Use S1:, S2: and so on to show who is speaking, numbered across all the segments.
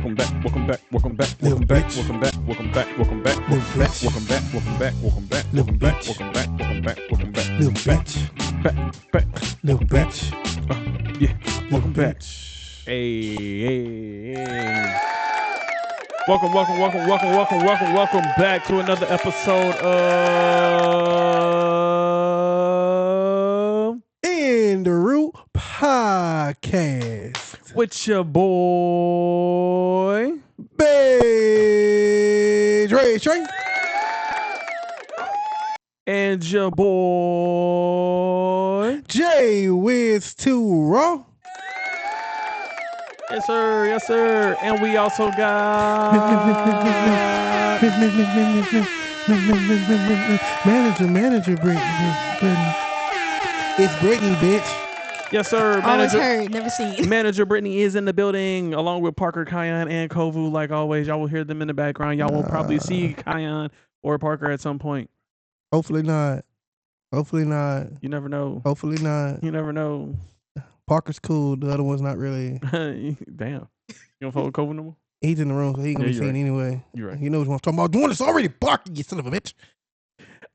S1: Welcome back. Welcome back. Welcome back. Welcome back. Welcome back. Welcome back. Welcome back. Welcome back. Welcome back. Welcome back. Welcome back. Welcome back. Welcome back. Welcome back. Welcome back.
S2: Little bitch.
S1: Back.
S2: Little bitch.
S1: Yeah. Welcome back.
S2: Bitch.
S1: Hey. Welcome back to another episode of
S2: In the Root Podcast.
S1: with your boy
S2: Beige Ray Trey.
S1: and your boy.
S2: Jay Wiz 2 Raw.
S1: Yes, sir. Yes, sir. And we also got
S2: Manager Brittany. It's Brittany, bitch.
S1: yes, sir.
S3: Always heard, never seen.
S1: Manager Brittany is in the building, along with Parker, Kyan, and Kovu. Like always, y'all will hear them in the background. Y'all will probably see Kyan or Parker at some point.
S2: Hopefully not. Hopefully not.
S1: You never know.
S2: Hopefully not.
S1: You never know.
S2: Parker's cool. The other one's not really.
S1: Damn. You don't follow Kovu no more?
S2: He's in the room, so he gonna be
S1: you're
S2: seen
S1: right.
S2: anyway.
S1: You're right.
S2: He knows what I'm talking about. Doing this already, Parker, you son of a bitch.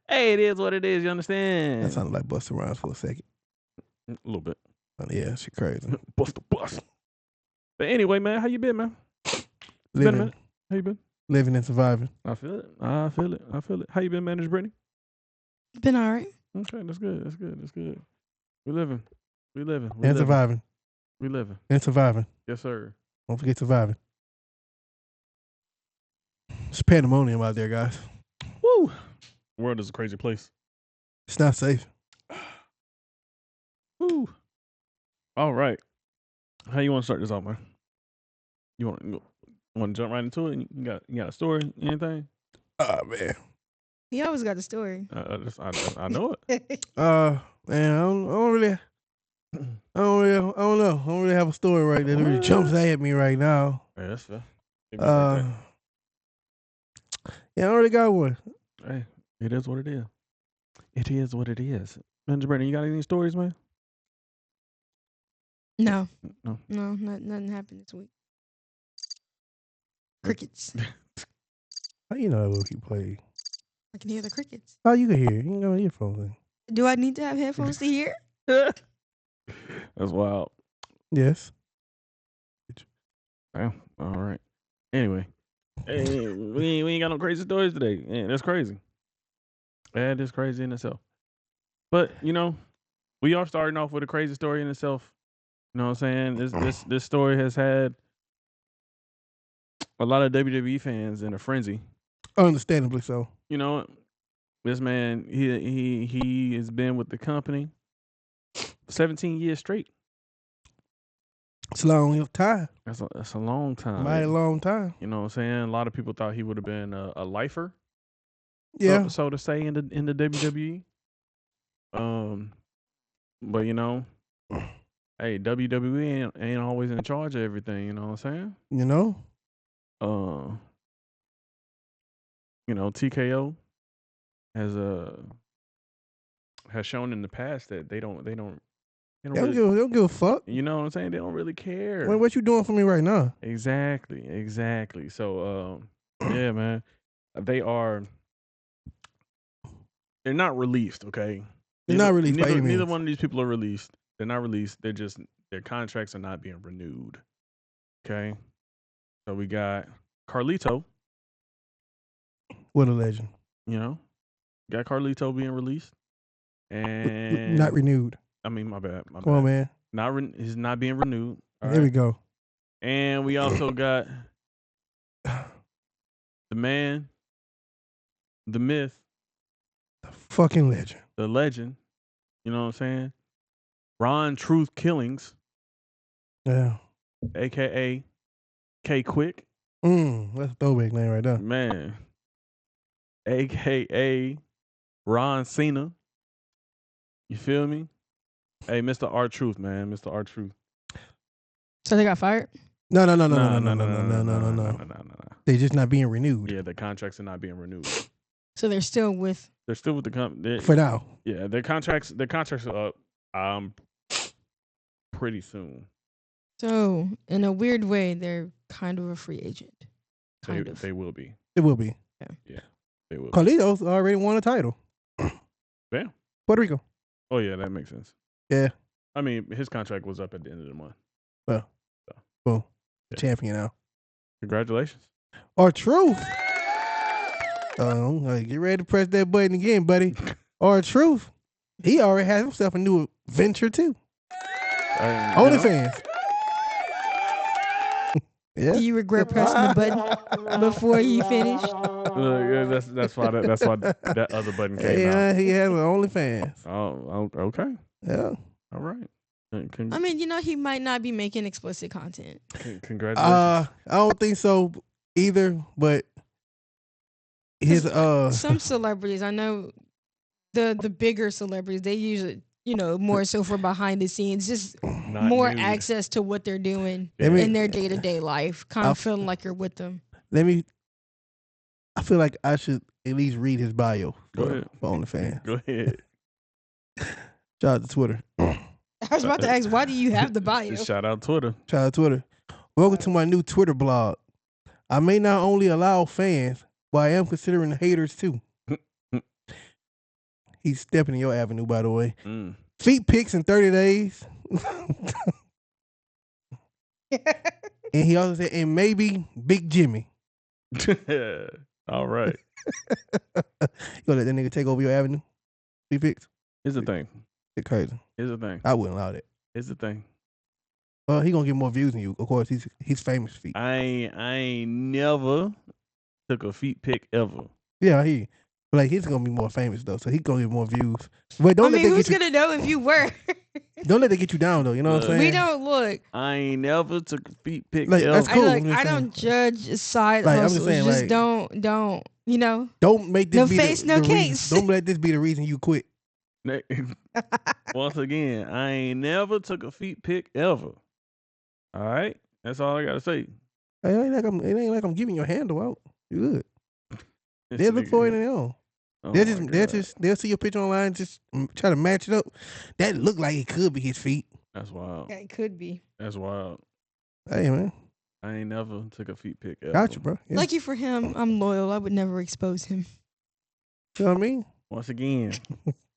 S1: Hey, it is what it is. You understand?
S2: That sounded like Busta Rhymes for a second.
S1: A little bit.
S2: Yeah, she crazy.
S1: Bust the bus. But anyway, man, how you been, man? Been a
S2: Living,
S1: minute. How you been?
S2: living and surviving.
S1: I feel it. I feel it. I feel it. How you been, Manager Brittany?
S3: Been all right.
S1: Okay, that's good. That's good. That's good. We living. We living. We
S2: And
S1: living.
S2: surviving.
S1: We living.
S2: And surviving.
S1: Yes, sir.
S2: Don't forget surviving. It's pandemonium out there, guys.
S1: Woo. The world is a crazy place.
S2: It's not safe.
S1: Woo. All right. How you want to start this off, man? You want to jump right into it? You got a story? Anything?
S2: Oh man.
S3: He always got a story.
S1: I know it.
S2: Man, I don't know. I don't really have a story right there that really jumps at me right now.
S1: Yeah, that's fair.
S2: Yeah, I don't really got one.
S1: Hey, it is what it is. It is what it is. Manager Brandon, you got any stories, man?
S3: No,
S1: No.
S3: nothing happened this week. Crickets.
S2: How you know that what you play?
S3: I can hear the crickets.
S2: How you can hear? You can go earphones in.
S3: Do I need to have headphones to hear?
S1: That's wild.
S2: Yes.
S1: Damn. All right. Anyway, hey, we ain't got no crazy stories today. Yeah, that's crazy. That is crazy in itself. But we are starting off with a crazy story in itself. You know what I'm saying? This story has had a lot of WWE fans in a frenzy.
S2: Understandably so.
S1: You know, this man he has been with the company 17 years straight.
S2: It's a long time.
S1: That's a long time.
S2: Mighty long time.
S1: You know what I'm saying? A lot of people thought he would have been a lifer.
S2: Yeah.
S1: So to say in the WWE. But hey, WWE ain't always in charge of everything. You know what I'm saying?
S2: You know.
S1: TKO has shown in the past that they don't
S2: They
S1: really,
S2: don't give a fuck.
S1: you know what I'm saying? They don't really care.
S2: What you doing for me right now?
S1: Exactly. So yeah, man. They're not released, okay?
S2: They're not released by any
S1: Neither
S2: means.
S1: one of these people are released. They're not released. They're just their contracts are not being renewed. Okay? So we got Carlito,
S2: What a legend.
S1: got Carlito being released. And
S2: Not renewed.
S1: I mean, my bad.
S2: Come on, man.
S1: He's not being renewed. All
S2: There we
S1: right?
S2: go.
S1: And we also got the man, the myth,
S2: The fucking legend.
S1: the legend, you know what I'm saying? Ron Truth Killings,
S2: Yeah.
S1: a.k.a. K Quick,
S2: That's a throwback name right there.
S1: man, a.k.a. Ron Cena. You feel me? Hey, Mr. R Truth, man. Mr. R Truth.
S3: So they got fired?
S2: No.
S1: No.
S2: They're just not being renewed.
S1: Yeah, the contracts are not being renewed.
S3: So they're still with...
S1: They're still with the company.
S2: For now.
S1: Yeah, their contracts are up pretty soon.
S3: So, in a weird way, they're kind of a free agent. Kind of.
S1: They will be.
S2: It will be.
S1: Yeah, they will.
S2: Carlitos already won a title.
S1: Damn.
S2: Puerto Rico.
S1: Oh yeah, that makes sense.
S2: Yeah.
S1: I mean, his contract was up at the end of the month.
S2: Well,
S1: So,
S2: boom.
S1: yeah.
S2: Champion now.
S1: Congratulations.
S2: R-Truth. Get ready to press that button again, buddy. R-Truth. He already has himself a new venture too. OnlyFans. Yeah.
S3: Do you regret pressing the button before you finished?
S1: That's why that other button came out.
S2: He has an OnlyFans.
S1: Oh, okay.
S2: Yeah.
S1: All right.
S3: I mean, he might not be making explicit content.
S1: Congratulations.
S2: I don't think so either, but his
S3: some celebrities, I know the bigger celebrities, they usually, more so for behind the scenes, just
S1: Not
S3: more
S1: nude.
S3: access to what they're doing
S1: Yeah.
S3: in their day-to-day life, kind of feeling like you're with them.
S2: I feel like I should at least read his bio for OnlyFans.
S1: Go ahead.
S2: Shout out to Twitter.
S3: I was about to ask, why do you have the bio?
S1: Shout out Twitter.
S2: Shout out Twitter. Welcome to my new Twitter blog. I may not only allow fans, but I am considering haters too. He's stepping in your avenue, by the way. Feet pics in 30 days. And he also said, and maybe Big Jimmy.
S1: All right.
S2: You gonna let that nigga take over your avenue? Feet pics?
S1: Here's the thing.
S2: It's crazy.
S1: Here's the thing.
S2: I wouldn't allow that.
S1: Here's the thing.
S2: Well, he gonna get more views than you. Of course, he's famous feet.
S1: I ain't never took a feet pic ever.
S2: Yeah, like he's gonna be more famous though, so he's gonna get more views. But don't let that
S3: who's
S2: get
S3: gonna know if you were?
S2: Don't let that get you down though. You know what I'm saying?
S3: We don't look.
S1: I ain't never took a feet pic
S2: Like,
S1: ever.
S2: that's cool.
S3: I don't judge side
S2: Like, I'm
S3: hustles.
S2: just saying,
S3: Just
S2: like,
S3: don't.
S2: Don't make this
S3: No
S2: be
S3: face,
S2: the
S3: no
S2: reason.
S3: case.
S2: Don't let this be the reason you quit.
S1: Once again, I ain't never took a feet pic ever. All right, that's all I gotta say.
S2: It ain't like I'm giving your handle out. You good? They'll look for it in their own.
S1: Oh
S2: They'll see your picture online, just try to match it up. That look like it could be his feet.
S1: That's wild.
S3: Yeah, it could be.
S1: That's wild.
S2: Hey man,
S1: I ain't never took a feet pic ever.
S2: got you, bro. Yeah.
S3: Lucky for him, I'm loyal. I would never expose him.
S2: You know what I mean?
S1: Once again,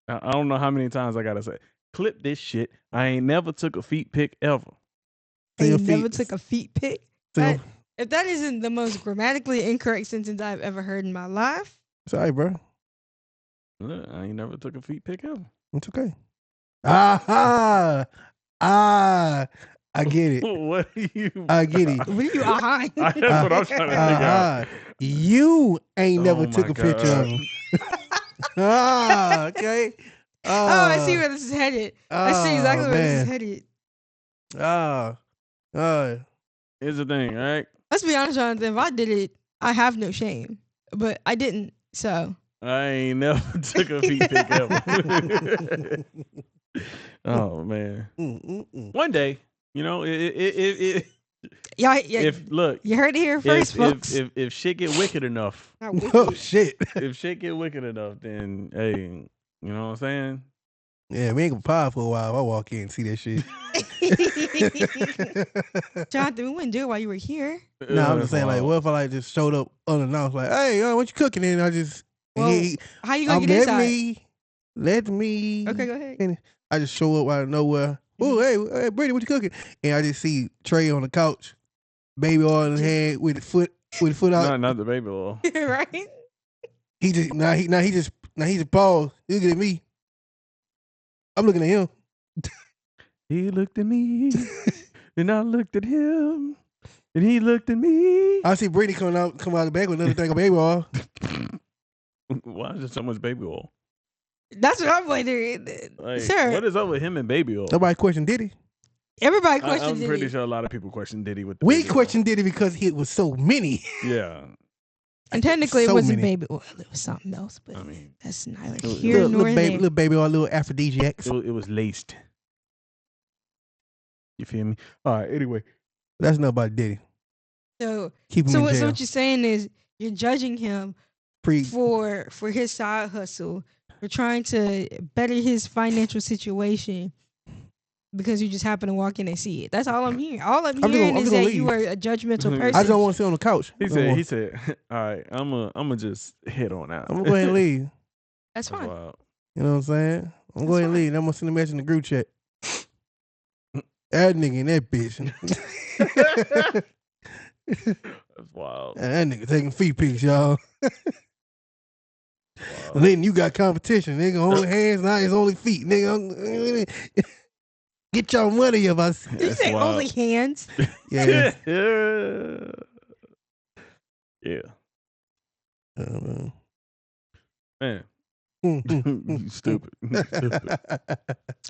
S1: I don't know how many times I gotta say, clip this shit. I ain't never took a feet pic ever.
S3: He never took a feet pic.
S2: So,
S3: If that isn't the most grammatically incorrect sentence I've ever heard in my life.
S2: sorry, bro.
S1: Look, I ain't never took a feet pic ever.
S2: It's okay. I get it.
S1: What are you?
S2: I get it.
S3: What are you?
S1: That's what I'm trying to figure out.
S2: You ain't never
S1: Oh
S2: took
S1: my
S2: a picture
S1: God.
S2: of him. Okay.
S3: I see where this is headed. I see exactly where this is headed.
S1: Here's the thing, all right?
S3: Let's be honest, Jonathan. If I did it, I have no shame. But I didn't, so.
S1: I ain't never took a feet pic ever. Oh man. One day, it
S3: Yeah,
S1: if look,
S3: you heard it here first, folks.
S1: if shit get wicked enough,
S3: Not wicked.
S2: Oh shit.
S1: if shit get wicked enough, then hey, you know what I'm saying?
S2: Yeah, we ain't gonna pause for a while. I walk in and see that shit.
S3: Jonathan, we wouldn't do it while you were here.
S2: No, I'm just saying, like, what if I just showed up unannounced, like, hey, what you cooking? And I just,
S3: Well, how you gonna get inside?
S2: Let me.
S3: Okay, go ahead.
S2: And I just show up out of nowhere. Oh, hey, Brady, what you cooking? And I just see Trey on the couch, baby oil in his hand with the foot out.
S1: Not the baby oil.
S3: Right?
S2: He just he just paused. He looking at me. I'm looking at him.
S1: He looked at me, and I looked at him, and he looked at me.
S2: I see Brady come out the back with another thing of baby oil.
S1: Why is there so much baby oil?
S3: That's what I'm wondering.
S1: Like,
S3: Sir,
S1: what is up with him and baby oil?
S2: Nobody questioned Diddy.
S3: everybody questions
S1: I'm pretty
S3: it.
S1: sure a lot of people question Diddy with the
S2: We
S1: baby
S2: questioned Diddy because it was so many.
S1: oil. Yeah,
S3: And technically,
S2: So
S3: it wasn't
S2: many.
S3: baby oil. It was something else. But
S1: I mean,
S3: that's neither
S1: little-
S3: here nor there.
S2: Little baby oil, little aphrodisiacs.
S1: it was laced. You feel me? All right. Anyway,
S2: That's not about Diddy.
S3: So,
S2: Keep him
S3: so
S2: in
S3: what,
S2: jail.
S3: so what you're saying is you're judging him for his side hustle, for trying to better his financial situation, because you just happen to walk in and see it. That's all I'm hearing. All I'm
S2: I'm
S3: hearing
S2: just
S3: is
S2: gonna
S3: that you
S2: leave.
S3: are a judgmental
S1: I
S2: I
S3: person.
S2: just don't want to sit on the couch.
S1: He said, all right, I'm gonna just head on out.
S2: I'm gonna go ahead and leave.
S3: That's
S1: That's
S3: fine.
S1: wild.
S2: You know what I'm saying? I'm gonna go
S3: That's
S2: ahead and
S3: fine.
S2: leave. And I'm gonna send a message in the group chat. That nigga and that bitch.
S1: That's wild.
S2: That nigga taking feet pics, y'all.
S1: Wow.
S2: And then you got competition. Nigga only hands, now it's only feet. Nigga, get your money if I see.
S3: Did you
S1: That's
S3: say
S1: wild.
S3: only hands?
S2: Yeah.
S1: Yeah.
S2: Man.
S1: Man, you stupid. Stupid.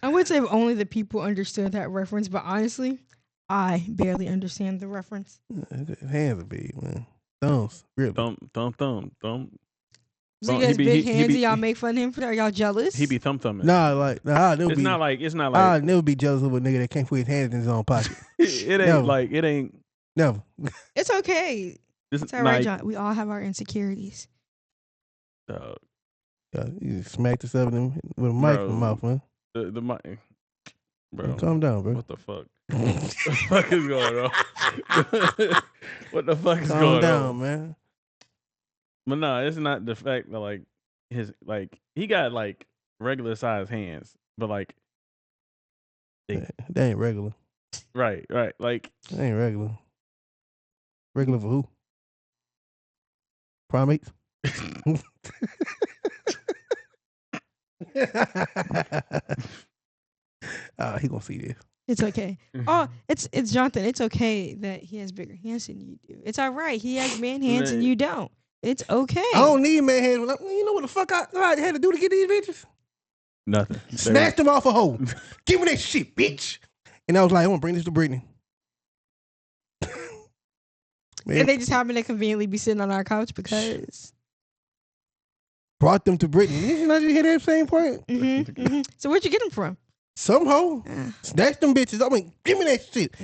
S3: I would say if only the people understood that reference, but honestly, I barely understand the reference.
S2: Hands are big, man. Thumbs, really.
S1: Thumb.
S3: So you
S1: He
S3: guys
S1: be-
S3: big
S1: he
S3: hands
S1: be-
S3: and y'all make fun of him for that? Are y'all jealous?
S1: He be thumbing.
S2: Nah, I'll never
S1: It's
S2: be.
S1: not like
S2: I'll never be jealous of a nigga that can't put his hands in his own pocket.
S1: it ain't
S2: Never.
S1: like it ain't.
S2: Never.
S3: It's okay.
S1: It's
S3: It's all right,
S1: like,
S3: John. We all have our insecurities.
S1: dog,
S2: Yeah, you smacked yourself in them with a mic in the
S1: Bro.
S2: mouth, man.
S1: the mic, bro.
S2: Calm down, bro.
S1: What the fuck? What the fuck is going on? What the fuck is
S2: Calm
S1: going
S2: down,
S1: on?
S2: man.
S1: But no, it's not the fact that like his he got like regular sized hands, but like
S2: That ain't regular.
S1: right, like
S2: That ain't regular. Regular for who? Primates? He gonna see this.
S3: It's okay. Oh, it's Jonathan. It's okay that he has bigger hands than you do. It's all right. He has man hands and you don't. It's okay.
S2: I don't need man hands. You know what the fuck I had to do to get these bitches?
S1: nothing.
S2: Snatched them off a hole. Give me that shit, bitch. And I was like, I'm gonna bring this to Brittany.
S3: And they just happen to conveniently be sitting on our couch because.
S2: Brought them to Brittany. Did you not just hear that same point?
S3: So where'd you get them from?
S2: Somehow, snatched them bitches. I mean, give me that shit.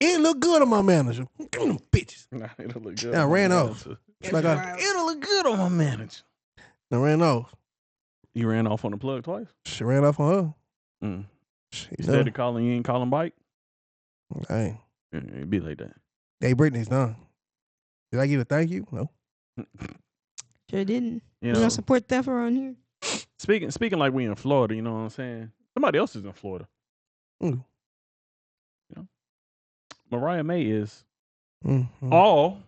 S2: It look good on my manager. Give me them bitches.
S1: Nah, it'll look good.
S2: I ran off.
S3: Like
S1: It'll look good on my manager.
S2: I ran off.
S1: You ran off on the plug twice.
S2: She ran off on her.
S1: Mm. Instead of calling, you ain't calling bike.
S2: Hey,
S1: It'd be like that.
S2: hey, Brittany's done. Did I give a thank you? No.
S3: Sure didn't.
S1: You
S3: We
S1: know,
S3: don't support theft around here.
S1: speaking like we in Florida. You know what I'm saying? Somebody else is in Florida.
S2: Mm.
S1: You know, Mariah May is
S2: Mm-hmm.
S1: all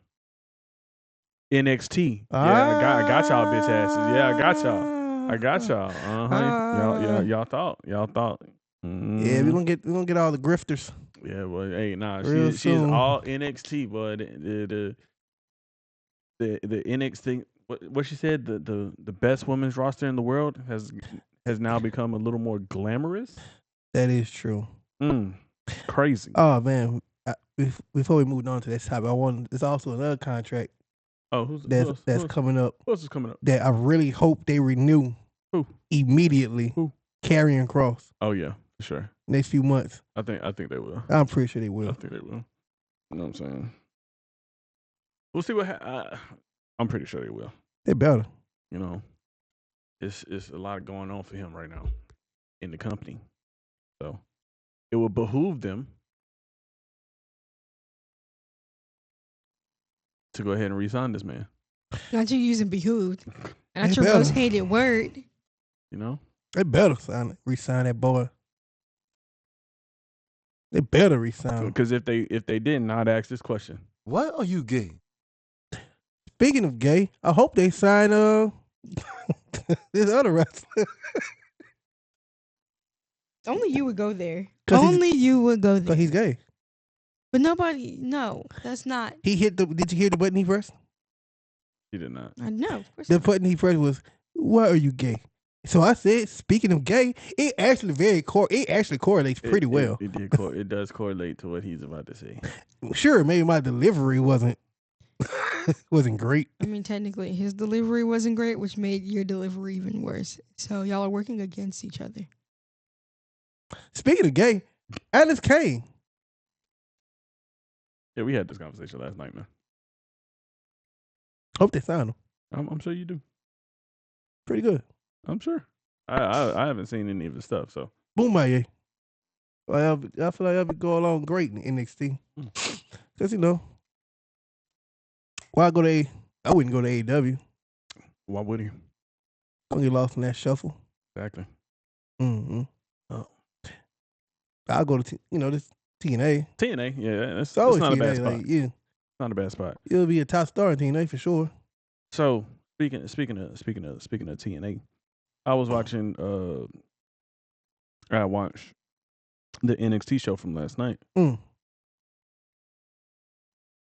S1: NXT. Yeah, I got y'all bitch asses. Yeah, I got y'all. Y'all thought. Mm-hmm.
S2: Yeah, we're gonna get all the grifters.
S1: Yeah, well, hey, nah,
S2: Real
S1: she's
S2: soon.
S1: all NXT, but the NXT. What she said, the best women's roster in the world has now become a little more glamorous.
S2: That is true.
S1: Crazy.
S2: Oh man, before we moved on to this topic, there's also another contract that's coming up.
S1: Who else is coming up?
S2: That I really hope they renew.
S1: Who?
S2: Immediately.
S1: Who?
S2: Karrion Kross.
S1: Oh yeah, for sure.
S2: Next few months.
S1: I think they will.
S2: I'm pretty sure they will.
S1: I think they will. You know what I'm saying? We'll see what. I'm pretty sure they will.
S2: They better.
S1: You know, it's a lot going on for him right now in the company, so it will behoove them to go ahead and re-sign this man.
S3: Not you using behooved. Not
S2: They
S3: your
S2: better.
S3: most hated word.
S1: You know,
S2: They better re-sign that boy. They better re-sign him.
S1: because if they didn't, I'd ask this question:
S4: Why are you gay?
S2: Speaking of gay, I hope they sign this other wrestler.
S3: Only you would go there.
S2: 'Cause he's-
S3: Only you would go there.
S2: But he's gay.
S3: But nobody, no, that's not.
S2: Did you hear the button he pressed?
S1: He did not.
S3: I know, of course.
S2: The button he pressed was, "Why are you gay?" So I said, speaking of gay, it actually correlates pretty well.
S1: It does correlate to what he's about to say.
S2: Sure, maybe my delivery wasn't great.
S3: I mean, technically, his delivery wasn't great, which made your delivery even worse. So y'all are working against each other.
S2: Speaking of gay, Alice Kane.
S1: Yeah, we had this conversation last night, man.
S2: Hope they sign him.
S1: I'm sure you do.
S2: Pretty good.
S1: I'm sure. I haven't seen any of his stuff, so
S2: Boom, I feel like that'd go along great in NXT. Cause why go to I wouldn't go to AEW.
S1: Why would he?
S2: Gonna get lost in that shuffle.
S1: Exactly.
S2: Mm-hmm.
S1: Oh.
S2: I'll go to this TNA.
S1: TNA, yeah, that's
S2: always
S1: not a
S2: TNA,
S1: bad spot.
S2: like, yeah,
S1: Not a bad spot.
S2: you'll be a top star in TNA for sure.
S1: So speaking of TNA, I was watching. I watched the NXT show from last night.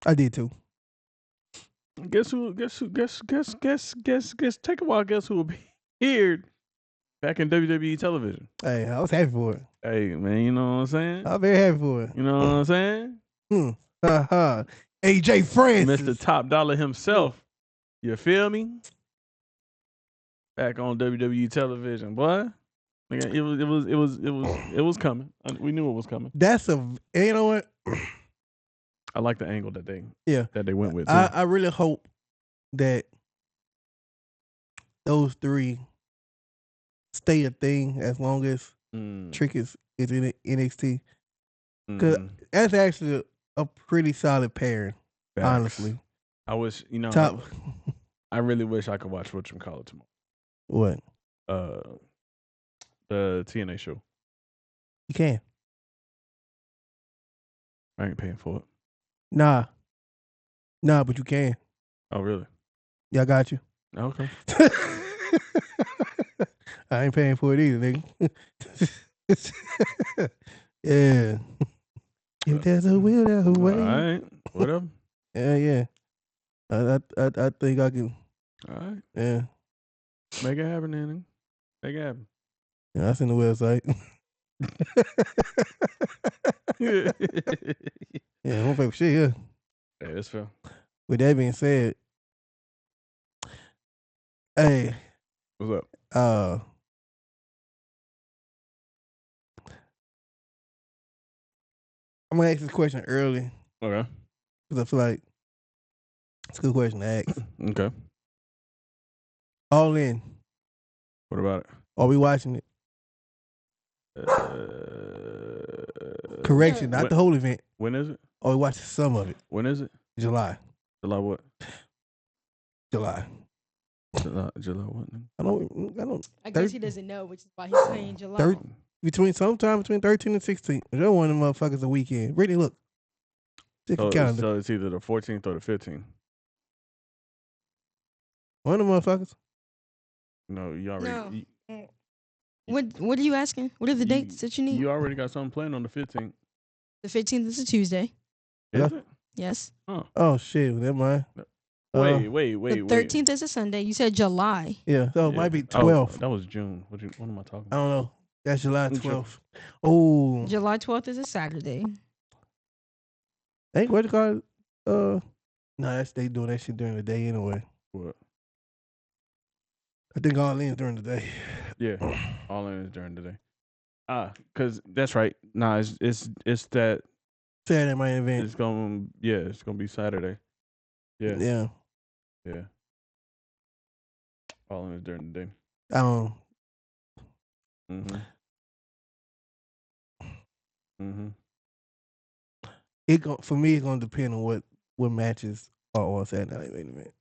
S2: I did too.
S1: Guess who? Take a while. Guess who will be here back in WWE television?
S2: Hey, I was happy for it.
S1: Hey man, you know what I'm saying?
S2: I'm very happy for it.
S1: You know what I'm saying?
S2: AJ Francis,
S1: Mr. Top Dollar himself. You feel me? Back on WWE television, boy. It was coming. We knew it was coming.
S2: That's you know what?
S1: I like the angle that they went with. Too.
S2: I really hope that those three stay a thing as long as Trick is in NXT. Because that's actually a pretty solid pairing, honestly.
S1: I wish,
S2: Top.
S1: I really wish I could watch whatchamacallit tomorrow.
S2: What?
S1: The TNA show.
S2: You can.
S1: I ain't paying for it.
S2: Nah, but you can.
S1: Oh, really?
S2: Yeah, I got you.
S1: Okay.
S2: I ain't paying for it either, nigga. Yeah. If there's a will, there's a way.
S1: All right. Whatever.
S2: Yeah. I think I can.
S1: All right.
S2: Yeah.
S1: Make it happen, then. Make it happen.
S2: Yeah, that's in the website. Yeah, I won't pay for shit here.
S1: Hey, that's fair.
S2: With that being said, hey.
S1: What's up?
S2: I'm gonna ask this question early.
S1: Okay.
S2: Because I feel like it's a good question to ask.
S1: Okay.
S2: All In.
S1: What about it?
S2: Are we watching it? Correction, not the whole event.
S1: When is it?
S2: Or we watching some of it.
S1: When is it?
S2: July.
S1: July what?
S2: July.
S1: July what?
S2: I don't.
S3: I guess he doesn't know, which is why he's saying July.
S2: Sometime between 13 and 16. That one of them motherfuckers a weekend. Brittany, look. Check the calendar.
S1: So it's either the 14th or the 15th.
S2: One of them motherfuckers.
S1: No, you already.
S3: No. What are you asking? What are the dates that you need?
S1: You already got something planned on the 15th.
S3: The 15th is a Tuesday.
S1: Is it?
S3: Yes.
S2: Oh shit, never mind.
S1: Wait.
S3: The 13th is a Sunday. You said July.
S2: Yeah, so it might be 12th.
S1: That was June. What am I talking about?
S2: I don't know. That's July 12th. Oh.
S3: July 12th is a Saturday.
S2: Ain't what you call it? No, they doing that shit during the day anyway.
S1: What?
S2: I think All In during the day.
S1: Yeah, All In is during the day. Cause that's right. Nah, it's that
S2: Saturday main event.
S1: It's gonna be Saturday. Yeah. All In is during the day.
S2: For me, it's gonna depend on what matches are on Saturday night main event.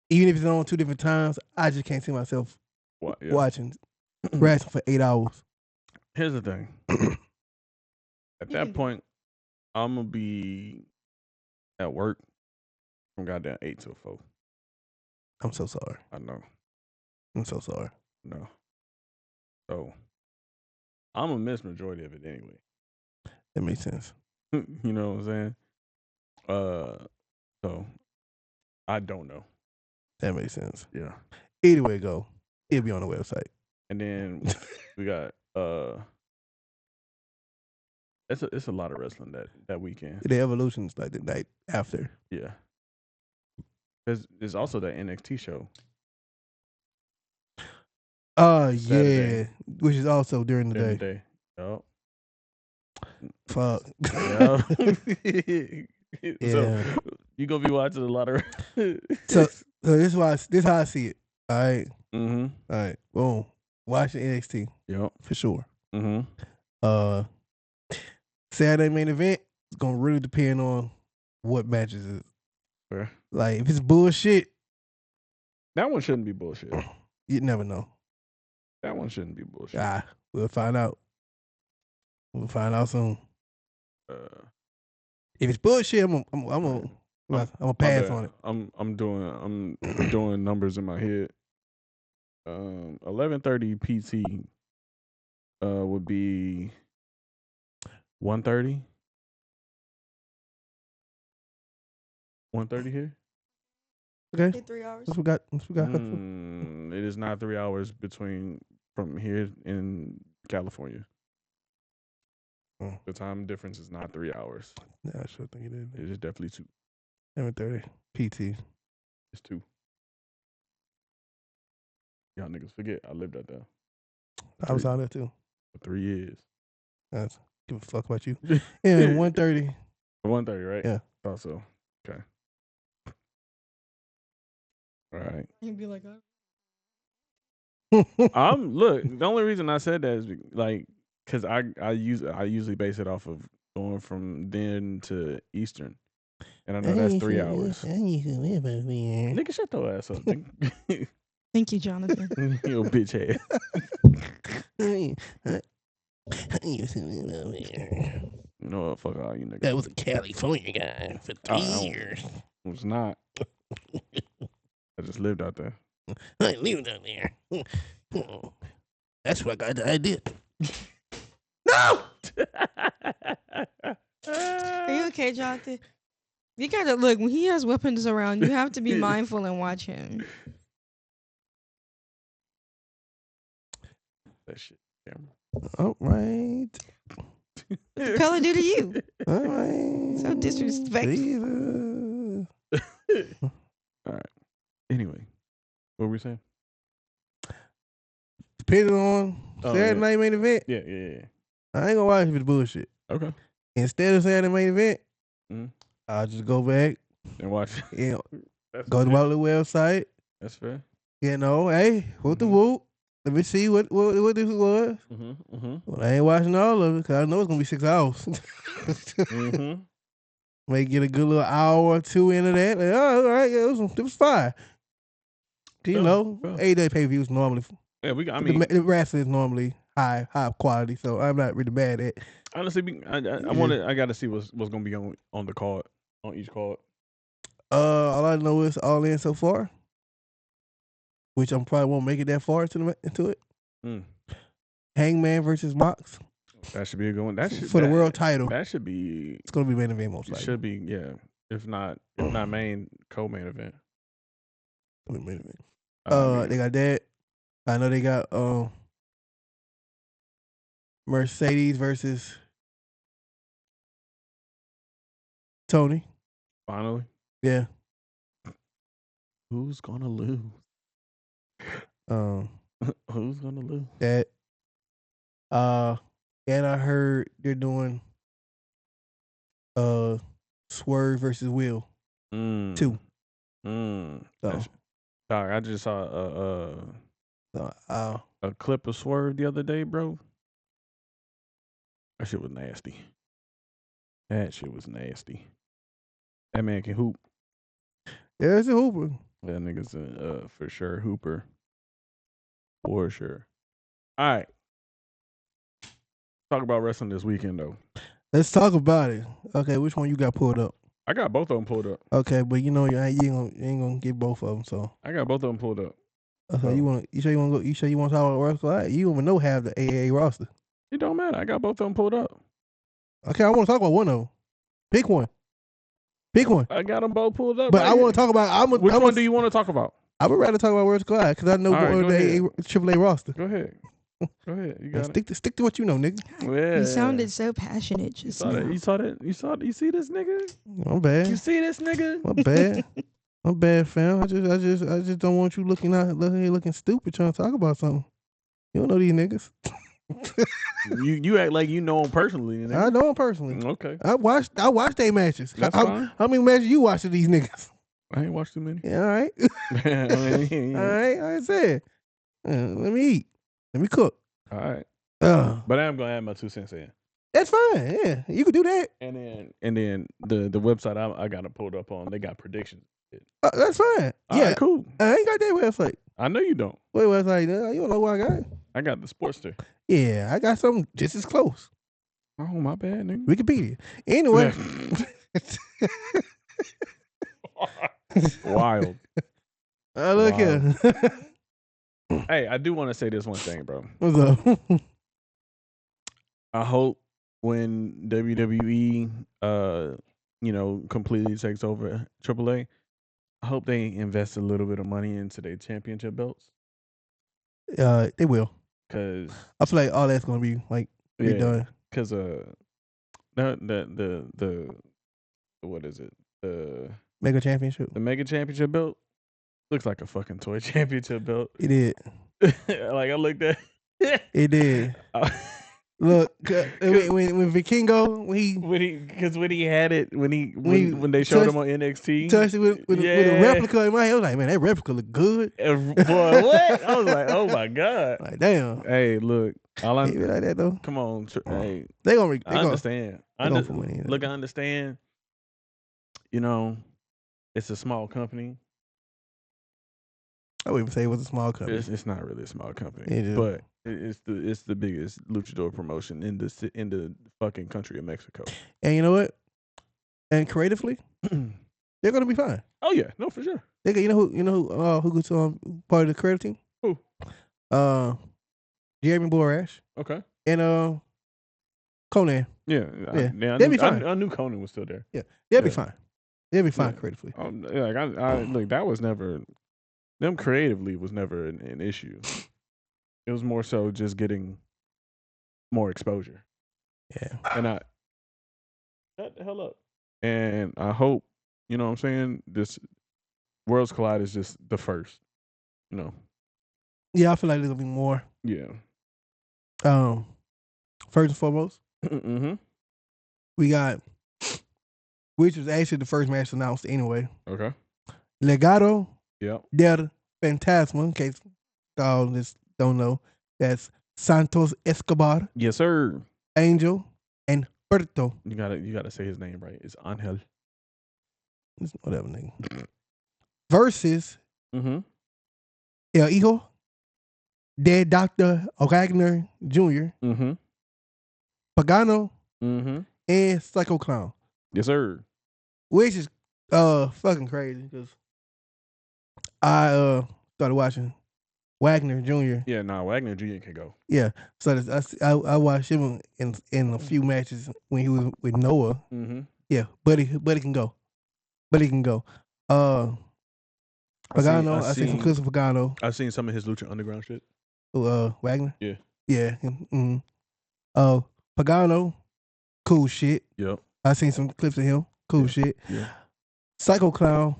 S2: Even if it's on 2 different times, I just can't see myself watching wrestling for 8 hours.
S1: Here's the thing. At that point, I'm gonna be at work from goddamn 8 till 4.
S2: I'm so sorry.
S1: I know.
S2: I'm so sorry.
S1: No. So I'm gonna miss majority of it anyway.
S2: That makes sense.
S1: You know what I'm saying? So I don't know.
S2: That makes sense.
S1: Yeah.
S2: Either way go, it'll be on the website.
S1: And then we got it's a lot of wrestling that weekend.
S2: The Evolution's like the night after.
S1: Yeah. There's also that NXT show.
S2: Yeah, which is also during the day.
S1: Yep.
S2: Fuck.
S1: Yeah. So you gonna be watching a lot of.
S2: So this is how I see it. All right.
S1: Mm-hmm.
S2: All right. Boom. Watching NXT.
S1: Yep.
S2: For sure.
S1: Mm-hmm.
S2: Saturday main event, it's gonna really depend on what matches is.
S1: Fair.
S2: Like if it's bullshit,
S1: that one shouldn't be bullshit.
S2: You never know.
S1: That one shouldn't be bullshit.
S2: We'll find out. We'll find out soon. If it's bullshit, I'm gonna pass on it.
S1: I'm doing numbers in my head. 11:30 PT would be 1:30. 1:30 here.
S2: Okay.
S3: 3 hours.
S2: We got.
S1: It is not 3 hours from here in California. The time difference is not 3 hours.
S2: Yeah, I sure think it is.
S1: It is definitely 2.
S2: 7:30 PT.
S1: It's 2. Y'all niggas forget I lived out there.
S2: I was out there too.
S1: For 3 years.
S2: That's give a fuck about you. Yeah, 1:30.
S1: 1:30, right?
S2: Yeah.
S1: Thought so. Okay. All right.
S3: He'd be like,
S1: look. The only reason I said that is because I usually base it off of going from then to Eastern, and I know that's 3 hours. Nigga, shut your ass up.
S3: thank you, Jonathan.
S1: You bitch ass. You know what? Fuck all you niggas.
S2: That was a California guy for 3 years.
S1: It was not. I just lived out there.
S2: I lived out there. That's what I got the idea. No!
S3: Are you okay, Jonathan? You gotta look, when he has weapons around, you have to be mindful and watch him.
S1: That shit, camera.
S2: All right.
S3: What the color do to you?
S2: All right.
S3: So disrespectful.
S1: All right. Anyway, what were we saying?
S2: Depending on Saturday night main event.
S1: Yeah.
S2: I ain't gonna watch if it's bullshit.
S1: Okay.
S2: Instead of Saturday main event, I'll just go back
S1: and watch.
S2: Yeah. Go to my little website.
S1: That's fair.
S2: You know, hey, what the whoop? Let me see what this was. Well, I ain't watching all of it because I know it's gonna be 6 hours. May get a good little hour or 2 into that. Like, oh, all right, yeah, it was fine. You know, 8-day pay-per-views normally.
S1: Yeah,
S2: the wrestling is normally high quality, so I'm not really mad at.
S1: Honestly, I got to see what's gonna be on the card, on each card.
S2: All I know is All In so far, which I'm probably won't make it that far into it. Hangman versus Mox.
S1: That should be a good one. That should
S2: for the world title.
S1: That should be.
S2: It's gonna be main event most likely.
S1: It should be, yeah. If not main, co-main event.
S2: Main event. They got that. I know they got Mercedes versus Tony.
S1: Finally.
S2: Yeah.
S1: Who's gonna lose? Who's gonna lose?
S2: That. And I heard they're doing Swerve versus Will 2.
S1: So. Sorry, I just saw a clip of Swerve the other day, bro. That shit was nasty. That man can hoop.
S2: Yeah, it's a hooper.
S1: That nigga's a for sure hooper. For sure. All right. Talk about wrestling this weekend, though.
S2: Let's talk about it. Okay, which one you got pulled up?
S1: I got both of them pulled up.
S2: Okay, but you know you ain't gonna get both of them. So
S1: I got both of them pulled up.
S2: Okay, you sure you want to go? You sure you want to talk about wrestling? You don't even know half the AAA roster.
S1: It don't matter. I got both of them pulled up.
S2: Okay, I want to talk about one of them. Pick one.
S1: I got them both pulled up.
S2: But I want to talk about.
S1: Which one do you want to talk about?
S2: I would rather talk about World Squad because I know the AAA roster.
S1: Go ahead. You got it.
S2: Stick to what you know, nigga.
S3: Yeah. You sounded so passionate just now.
S1: You saw that? You see this nigga?
S2: I'm bad.
S1: You see this nigga?
S2: I'm bad. I'm bad, fam. I just don't want you looking stupid trying to talk about something. You don't know these niggas.
S1: you act like you know them personally. Nigga.
S2: I know them personally.
S1: Okay.
S2: I watched their matches.
S1: That's fine.
S2: How many matches you watched of these niggas?
S1: I ain't watched too many.
S2: Yeah, all right. All right. I said, let me eat. Let me cook.
S1: All right. But I am gonna add my 2 cents in.
S2: That's fine. Yeah, you could do that.
S1: And then the website I got it pulled up on, they got predictions.
S2: That's fine.
S1: All right, cool.
S2: I ain't got that website.
S1: I know you don't.
S2: What website? You don't know what I got?
S1: I got the Sportster.
S2: Yeah, I got something just as close.
S1: Oh, my bad, nigga.
S2: Wikipedia. Anyway.
S1: Wild.
S2: Look here.
S1: Hey, I do want to say this one thing, bro.
S2: What's up?
S1: I hope when WWE, completely takes over AAA, I hope they invest a little bit of money into their championship belts.
S2: They will.
S1: Cause
S2: I feel like all that's gonna be like redone.
S1: Cause the what is it? The
S2: Mega Championship.
S1: The Mega Championship belt looks like a fucking toy championship belt.
S2: It did.
S1: Like I looked at.
S2: It did. Look, when Vikingo
S1: when he had it when they showed him on NXT,
S2: touched it with a replica in my head, I was like, man, that replica look good.
S1: Boy, what? I was like, oh my god,
S2: like damn.
S1: Hey, look,
S2: like that though.
S1: Come on, hey,
S2: they gonna.
S1: I understand. I
S2: look,
S1: I understand. You know, it's a small company.
S2: I wouldn't even say it was a small company.
S1: It's not really a small company, but it's the biggest luchador promotion in the fucking country of Mexico.
S2: And you know what? And creatively, they're gonna be fine.
S1: Oh yeah, no, for sure.
S2: You know who goes part of the creative team?
S1: Who?
S2: Jeremy Borash.
S1: Okay.
S2: And Conan.
S1: Yeah.
S2: They'll be fine.
S1: I knew Conan was still there.
S2: Yeah, they'll be fine. They'll be fine creatively.
S1: Look, that was never. Them creatively was never an issue. It was more so just getting more exposure.
S2: Yeah.
S1: And shut the hell up. And I hope, you know what I'm saying, this Worlds Collide is just the first, you know.
S2: Yeah, I feel like there's gonna be more.
S1: Yeah.
S2: First and foremost, we got, which was actually the first match announced anyway.
S1: Okay.
S2: Legado.
S1: Yep.
S2: Del Fantasma, in case y'all just don't know, that's Santos Escobar.
S1: Yes, sir.
S2: Angel and Berto.
S1: You gotta say his name right. It's Angel.
S2: It's whatever name. Versus El Hijo de Dr. Wagner Jr. Pagano and Psycho Clown.
S1: Yes, sir.
S2: Which is fucking crazy because I started watching Wagner Jr.
S1: Yeah, Wagner Jr. can go.
S2: Yeah, so I watched him in a few matches when he was with Noah. Yeah, but he can go. Pagano, I seen some clips of Pagano.
S1: I've seen some of his Lucha Underground shit.
S2: Wagner.
S1: Yeah.
S2: Pagano, cool shit.
S1: Yep.
S2: I seen some clips of him. Cool shit.
S1: Yeah.
S2: Psycho Clown.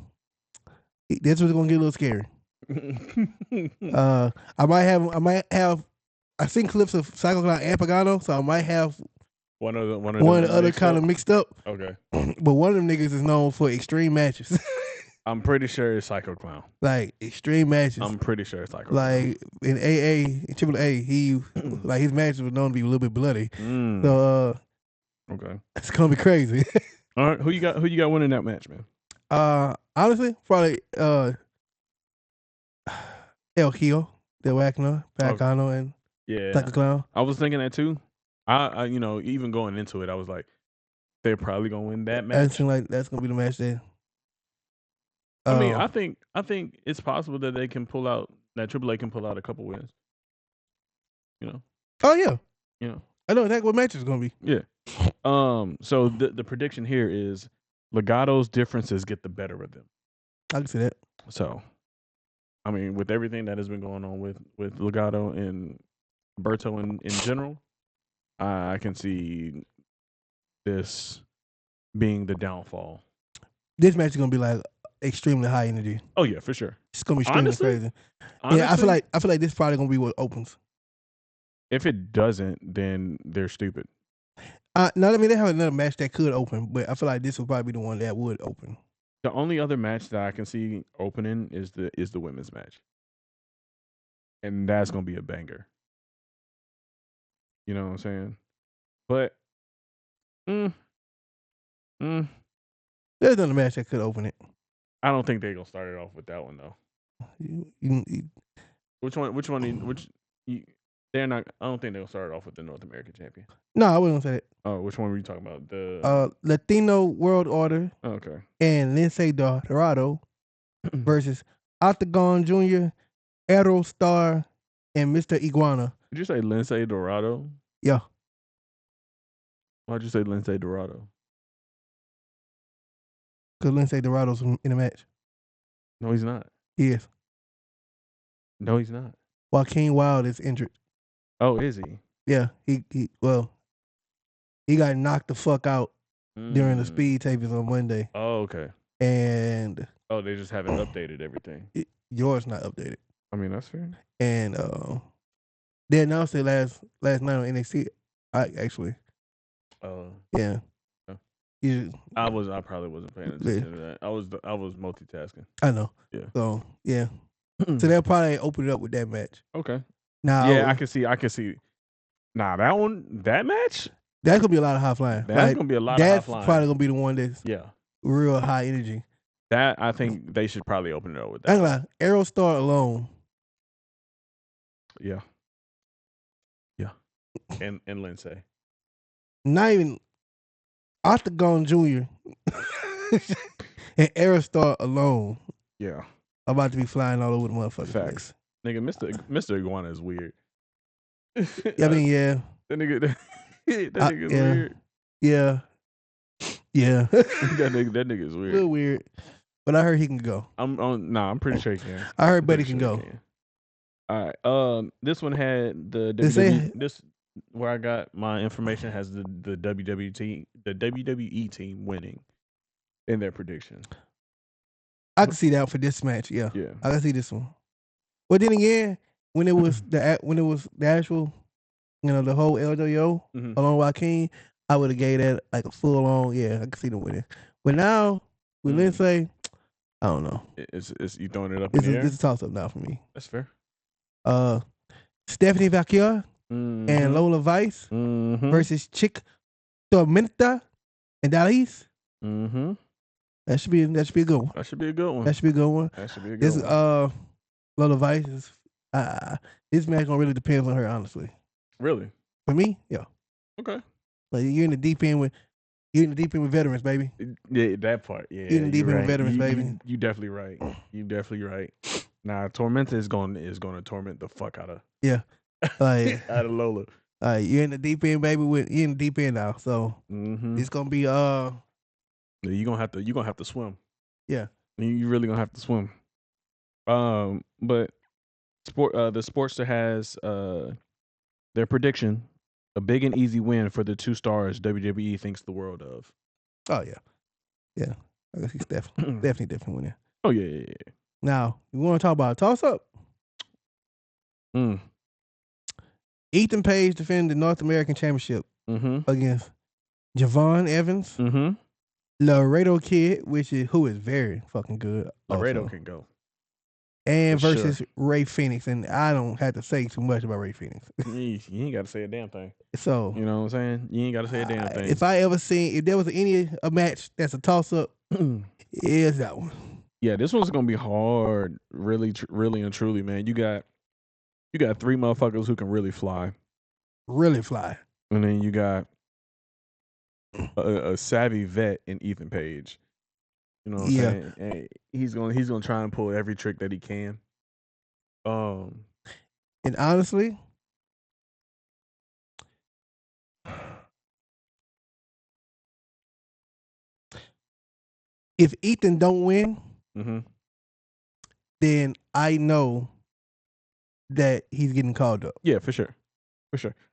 S2: This was gonna get a little scary. I might have. I seen clips of Psycho Clown and Pagano, so I might have
S1: one of
S2: the other kind of mixed up.
S1: Okay.
S2: But one of them niggas is known for extreme matches.
S1: I'm pretty sure it's Psycho Clown.
S2: Like extreme matches.
S1: I'm pretty sure it's Psycho
S2: Clown. Like in AA, in AAA, he like his matches were known to be a little bit bloody. So
S1: okay,
S2: it's gonna be crazy.
S1: All right, who you got winning that match, man?
S2: Honestly, probably El Hijo, Del Wagner, Pagano, and Psycho Clown.
S1: I was thinking that too. I even going into it, I was like, they're probably gonna win that match.
S2: I seem like that's gonna be the match there.
S1: I mean, I think it's possible that they can pull out that AAA can pull out a couple wins. You know.
S2: Oh yeah.
S1: You know.
S2: I know exactly what match it's gonna be.
S1: Yeah. So the prediction here is Legato's differences get the better of them.
S2: I can see that.
S1: So, I mean, with everything that has been going on with Legado and Berto in general, I can see this being the downfall.
S2: This match is gonna be like extremely high energy.
S1: Oh yeah, for sure.
S2: It's gonna be extremely crazy.
S1: Honestly,
S2: yeah, I feel like this is probably gonna be what opens.
S1: If it doesn't, then they're stupid.
S2: No, I mean they have another match that could open, but I feel like this will probably be the one that would open.
S1: The only other match that I can see opening is the women's match, and that's gonna be a banger. You know what I'm saying? But Mm.
S2: There's another match that could open it.
S1: I don't think they're gonna start it off with that one though. Which one? They're not. I don't think they'll start it off with the North American champion.
S2: No, I wasn't gonna say that.
S1: Oh, which one were you talking about? The
S2: Latino World Order.
S1: Okay.
S2: And Lince Dorado versus Octagon Jr., Aerostar, and Mr. Iguana.
S1: Did you say Lince Dorado?
S2: Yeah.
S1: Why'd you say Lince Dorado?
S2: Because Lince Dorado's in the match.
S1: No, he's not.
S2: He is.
S1: No, he's not.
S2: Joaquin Wilde is injured.
S1: Oh, is he?
S2: Yeah, he got knocked the fuck out during the speed tapings on Monday.
S1: Oh, okay.
S2: And
S1: they just haven't updated everything.
S2: Yours not updated.
S1: I mean, that's fair.
S2: And they announced it last night on NXT. Actually. Yeah.
S1: I probably wasn't paying attention to that. I was multitasking.
S2: I know.
S1: Yeah.
S2: So yeah. So they'll probably open it up with that match.
S1: Okay.
S2: Now,
S1: yeah, I can see. Nah, that match.
S2: That's gonna be a lot of high flying.
S1: That's gonna be a lot of high flying.
S2: That's probably gonna be the one that's real high energy.
S1: That I think they should probably open it up with that.
S2: I ain't gonna lie, Aerostar alone.
S1: Yeah. And Lince.
S2: Not even Octagon Jr. and Aerostar alone.
S1: Yeah.
S2: About to be flying all over the motherfucking
S1: Facts.
S2: place.
S1: Nigga, Mr. Iguana is weird.
S2: I mean, yeah.
S1: That nigga's weird.
S2: Yeah. Yeah.
S1: that nigga is weird.
S2: A little weird. But I heard he can go.
S1: I'm pretty sure he can.
S2: I heard Buddy can go.
S1: All right. This one had the this where I got my information has the WWE team winning in their prediction.
S2: I can see that for this match. Yeah.
S1: Yeah.
S2: I can see this one. But then again, when it was the actual, the whole LWO along with Joaquin, I would have gave that like a full on. Yeah, I can see them winning. But now with Lince, I don't know.
S1: It's you throwing it up in the air?
S2: It's a toss up now for me.
S1: That's fair.
S2: Stephanie Vacchia and Lola Vice versus Chick Tormenta and Dallas. That should be a good one.
S1: That should be a good one.
S2: This Lola Vice is this match gonna really depend on her, honestly.
S1: Really?
S2: For me, yeah.
S1: Okay.
S2: Like you're in the deep end with veterans, baby.
S1: Yeah, that part. Yeah.
S2: You're in the deep end with veterans, baby.
S1: You definitely right. Nah, Tormenta is going to torment the fuck out of.
S2: Yeah. Like
S1: out of Lola.
S2: You're in the deep end, baby. You're in the deep end now, so it's gonna be
S1: you're gonna have to swim.
S2: Yeah.
S1: You really gonna have to swim. But the Sportster has their prediction: a big and easy win for the 2 stars WWE thinks the world of.
S2: Oh yeah. I guess he's definitely winning.
S1: Oh yeah.
S2: Now you want to talk about a toss up? Ethan Page defended the North American Championship against Javon Evans, Laredo Kid, who is very fucking good.
S1: Laredo can go.
S2: And versus Ray Phoenix, and I don't have to say too much about Ray Phoenix.
S1: You ain't got to say a damn thing.
S2: So
S1: you know what I'm saying? You ain't got to say a damn thing.
S2: If there was a match that's a toss up, it's that one.
S1: Yeah, this one's gonna be hard. Really, really and truly, man. You got 3 motherfuckers who can really fly, and then you got a savvy vet in Ethan Page. You know what I'm saying? And he's gonna try and pull every trick that he can.
S2: And honestly, if Ethan don't win, then I know that he's getting called up.
S1: Yeah, for sure.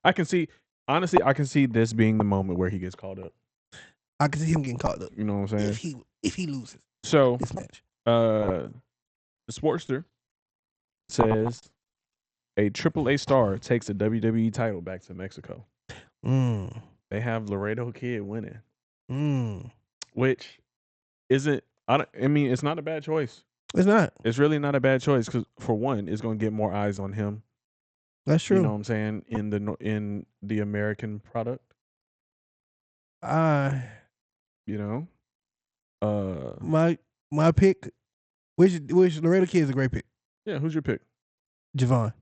S1: I can see this being the moment where he gets called up.
S2: I can see him getting called up.
S1: You know what I'm saying?
S2: If he loses.
S1: So
S2: this match.
S1: The Sportster says a AAA star takes a WWE title back to Mexico. They have Laredo Kid winning. Which isn't. I mean, it's not a bad choice.
S2: It's not.
S1: It's really not a bad choice because, for one, it's going to get more eyes on him.
S2: That's true.
S1: You know what I'm saying? In the American product. You know,
S2: my pick, which Laredo Kid is a great pick.
S1: yeah. Who's your pick?
S2: Javon.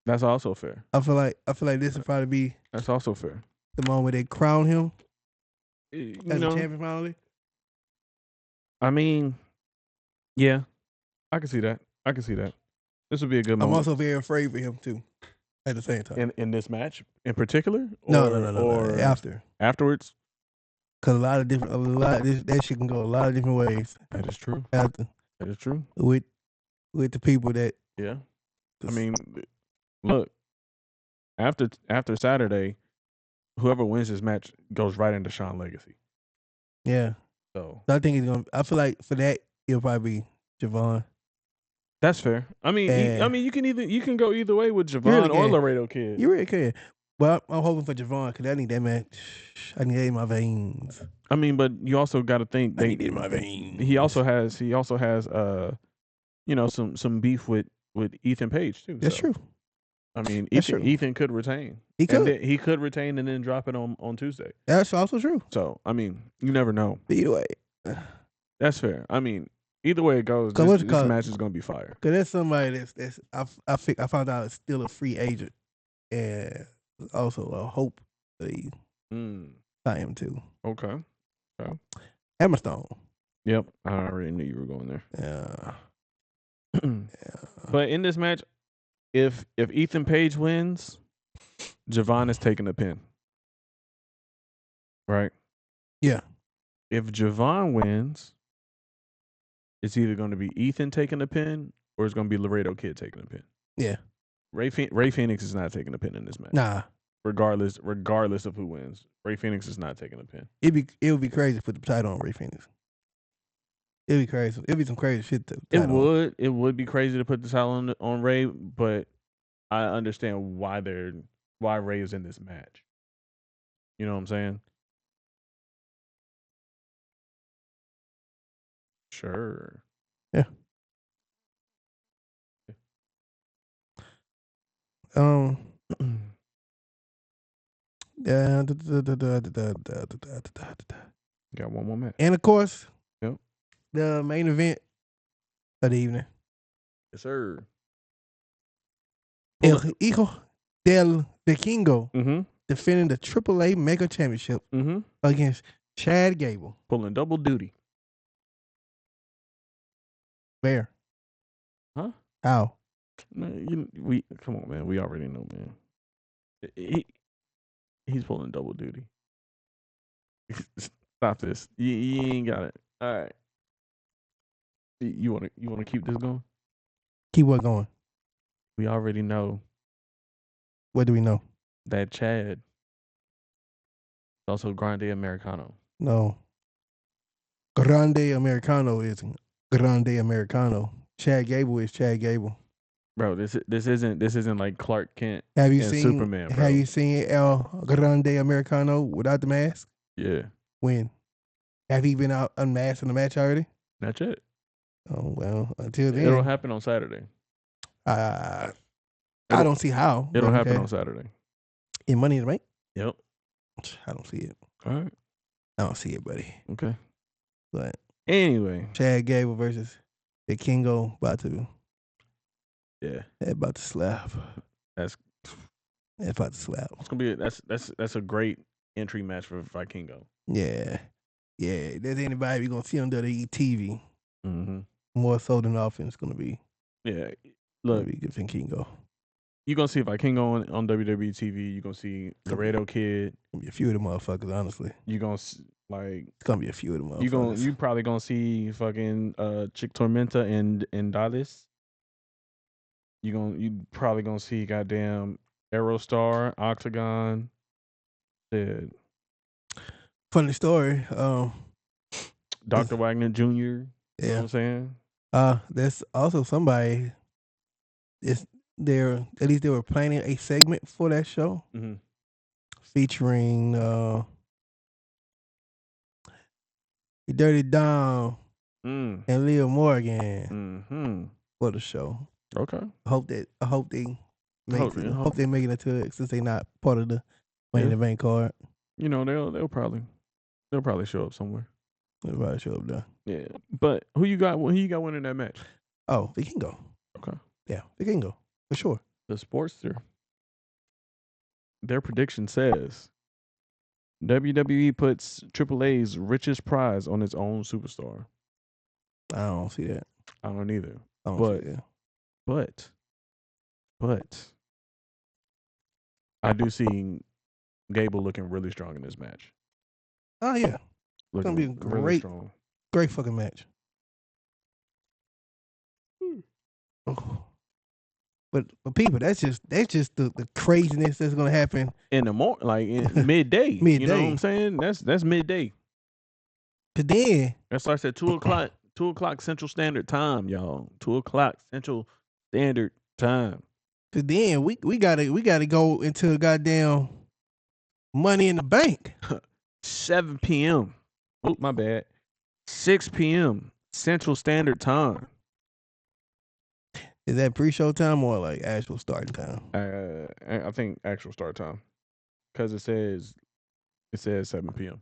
S1: That's also fair.
S2: I feel like this would probably be
S1: That's also fair.
S2: the moment they crown him
S1: You
S2: as a
S1: know,
S2: champion finally.
S1: I mean, yeah, I can see that. I can see that. This would be a good
S2: I'm
S1: moment.
S2: also very afraid for him too. At the same time,
S1: in this match in particular,
S2: no.
S1: or afterwards.
S2: Because that shit can go a lot of different ways.
S1: That is true.
S2: After
S1: That is true.
S2: with the people that.
S1: Yeah. I mean, look, after Saturday, whoever wins this match goes right into Shawn legacy.
S2: Yeah.
S1: So
S2: I think he's gonna. I feel like for that it'll probably be Javon.
S1: That's fair. I mean, you can go either way with Javon
S2: really
S1: or Laredo Kid.
S2: You really can. But I'm hoping for Javon because I need that match. I need that in my veins.
S1: I mean, but you also got to think
S2: I need it in my veins.
S1: He also has some beef with Ethan Page too.
S2: That's true.
S1: I mean, Ethan could retain.
S2: He could.
S1: He could retain and then drop it on Tuesday.
S2: That's also true.
S1: So I mean, you never know.
S2: Either way,
S1: that's fair. I mean, either way it goes, this match is going to be fire.
S2: Because there's somebody that's I found out is still a free agent, and also a hope they I am too.
S1: Okay.
S2: Emma Stone.
S1: Yep, I already knew you were going there.
S2: Yeah.
S1: But in this match, if Ethan Page wins, Javon is taking the pin. Right?
S2: Yeah.
S1: If Javon wins, it's either going to be Ethan taking the pin or it's going to be Laredo Kid taking the pin.
S2: Yeah.
S1: Ray Phoenix is not taking the pin in this match.
S2: Nah.
S1: Regardless of who wins, Ray Phoenix is not taking the pin.
S2: It would be crazy to put the title on Ray Phoenix. It'd be crazy. It'd be some crazy shit.
S1: It would be crazy to put the title on Ray, but I understand why Ray is in this match. You know what I'm saying? Sure.
S2: Yeah. Yeah.
S1: Got one more match.
S2: And of course,
S1: yep,
S2: the main event of the evening.
S1: Yes, sir.
S2: El Hijo del Vikingo defending the AAA Mega Championship against Chad Gable.
S1: Pulling double duty.
S2: Where?
S1: Huh?
S2: How?
S1: We come on, man. We already know, man. He's pulling double duty. Stop this. You ain't got it. All right. You wanna keep this going?
S2: Keep what going?
S1: We already know.
S2: What do we know?
S1: That Chad is also Grande Americano.
S2: No. Grande Americano is Grande Americano. Chad Gable is Chad Gable.
S1: Bro, this isn't like Clark Kent
S2: and
S1: seen Superman, bro.
S2: Have you seen El Grande Americano without the mask?
S1: Yeah.
S2: When? Have he been out unmasked in the match already?
S1: Not yet.
S2: Oh, well, until then.
S1: It'll happen on Saturday.
S2: I don't see how.
S1: It'll happen on Saturday.
S2: In Money in the Bank?
S1: Yep.
S2: I don't see it.
S1: All right.
S2: I don't see it, buddy.
S1: Okay.
S2: But
S1: anyway.
S2: Chad Gable versus the Kingo about to slap.
S1: That's
S2: about to slap.
S1: It's gonna be that's a great entry match for Vikingo.
S2: Yeah. If there's anybody you're gonna see on WWE TV, more so than often, it's gonna be.
S1: Yeah. Look,
S2: good than Kingo.
S1: You're gonna see Vikingo on WWE TV. You're gonna see Laredo Kid.
S2: Gonna be a few of them motherfuckers, honestly.
S1: You're gonna it's
S2: gonna be a few of them motherfuckers.
S1: You probably gonna see fucking Chick Tormenta and Dallas. You probably gonna see goddamn Aerostar, Octagon. Said
S2: funny story.
S1: Dr. Wagner Jr. You know what I'm saying?
S2: There's also somebody. At least they were planning a segment for that show, featuring Dirty Dom and Leah Morgan for the show.
S1: Okay.
S2: I hope they make it to it since they're not part of the Money in the Bank card.
S1: You know they'll probably They'll probably show up somewhere.
S2: They'll probably show up there.
S1: Yeah, but who you got? Who you got winning that match?
S2: Oh, they can go.
S1: Okay.
S2: Yeah, they can go for sure.
S1: The Sportster. Their prediction says WWE puts AAA's richest prize on its own superstar.
S2: I don't see that.
S1: I don't either.
S2: I don't see that.
S1: But I do see Gable looking really strong in this match.
S2: Oh yeah, it's gonna be a
S1: really
S2: great fucking match. Oh. But people, that's just the craziness that's gonna happen
S1: in the morning, like in midday. You know what I'm saying? That's midday.
S2: But then
S1: that starts at 2:00. 2:00 Central Standard Time, y'all. 2:00 Central Standard Time.
S2: But then we gotta go into goddamn Money in the Bank.
S1: 7 p.m. Oh, my bad. 6 p.m. Central Standard Time.
S2: Is that pre-show time or like actual starting time?
S1: I think actual start time, because it says 7 p.m.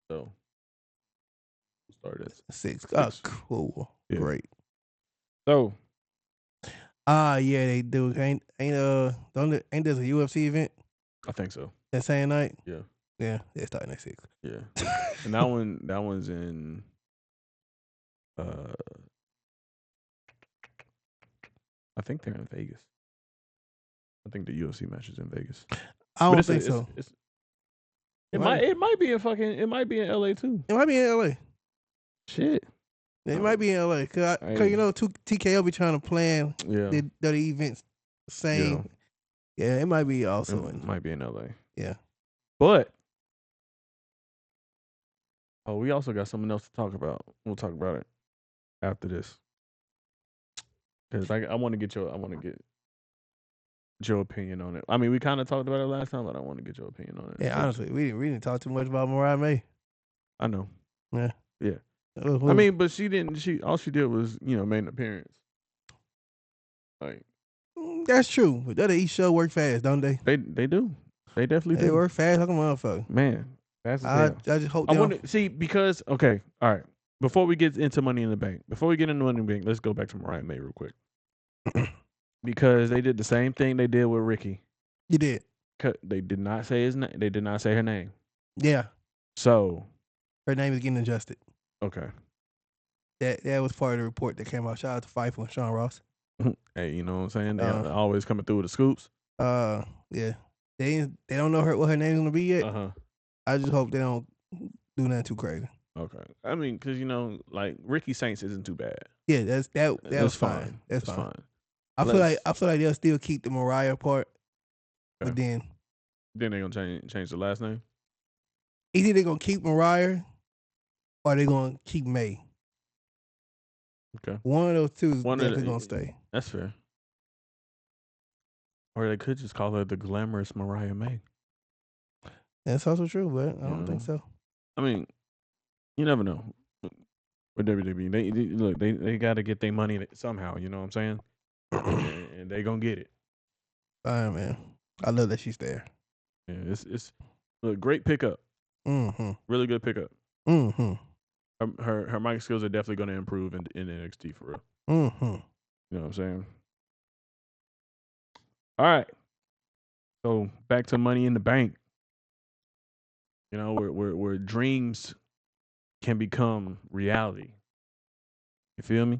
S1: So start at
S2: 6. Oh, cool. Yeah. Great.
S1: So.
S2: Yeah, they do. Ain't there's a UFC event?
S1: I think so.
S2: That same night?
S1: Yeah.
S2: Yeah, they're starting at 6.
S1: Yeah. And that one's in I think they're in Vegas. I think the UFC match is in Vegas.
S2: I don't think so.
S1: It might be in LA too.
S2: It might be in LA.
S1: Shit.
S2: It might be in LA. Cause you know, TKO be trying to plan the events the same. Yeah, it might be also
S1: might be in LA.
S2: Yeah.
S1: But we also got something else to talk about. We'll talk about it after this. Because I want to get your opinion on it. I mean, we kind of talked about it last time, but I want to get your opinion on it.
S2: Yeah, honestly, we didn't talk too much about Mariah May.
S1: I know.
S2: Yeah.
S1: Yeah. I mean, but she didn't. All she did was, made an appearance. Like,
S2: that's true. But that East show work fast, don't they?
S1: They do. They definitely do.
S2: They work fast, like a motherfucker.
S1: Man, fast as hell.
S2: I just hope.
S1: I want to see because okay, all right. Before we get into Money in the Bank, let's go back to Mariah May real quick. Because they did the same thing they did with Ricky.
S2: You did.
S1: They did not say his name. They did not say her name.
S2: Yeah.
S1: So
S2: her name is getting adjusted.
S1: Okay.
S2: That was part of the report that came out. Shout out to Fife and Sean Ross.
S1: Hey, you know what I'm saying? They're always coming through with the scoops.
S2: Yeah. They don't know what her name's gonna be yet. I just hope they don't do nothing too crazy.
S1: Okay. I mean, because like Ricky Saints isn't too bad.
S2: Yeah, that was fine. That's fine. I feel like they'll still keep the Mariah part, but then
S1: they're gonna change the last name.
S2: Either they're gonna keep Mariah, or they're gonna keep May.
S1: Okay.
S2: One of those two is definitely gonna stay.
S1: That's fair. Or they could just call her the glamorous Mariah May.
S2: That's also true, but I don't think so.
S1: I mean, you never know. With WWE, they got to get their money somehow. You know what I'm saying? and they gonna get it.
S2: Fine, man. I love that she's there.
S1: Yeah, it's a great pickup.
S2: Mm-hmm.
S1: Really good pickup.
S2: Mm-hmm.
S1: Her mic skills are definitely going to improve in NXT for real.
S2: Mm-hmm.
S1: You know what I'm saying? All right. So back to Money in the Bank. You know, where dreams can become reality. You feel me?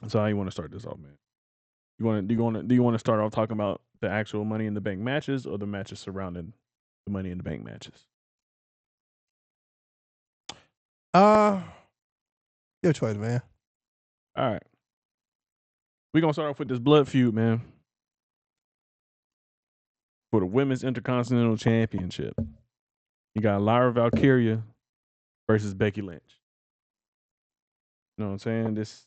S1: So how you want to start this off, man? Do you want to start off talking about the actual Money in the Bank matches or the matches surrounding the Money in the Bank matches?
S2: Your choice, man.
S1: All right. We're going to start off with this blood feud, man. For the Women's Intercontinental Championship. You got Lyra Valkyria versus Becky Lynch. You know what I'm saying? This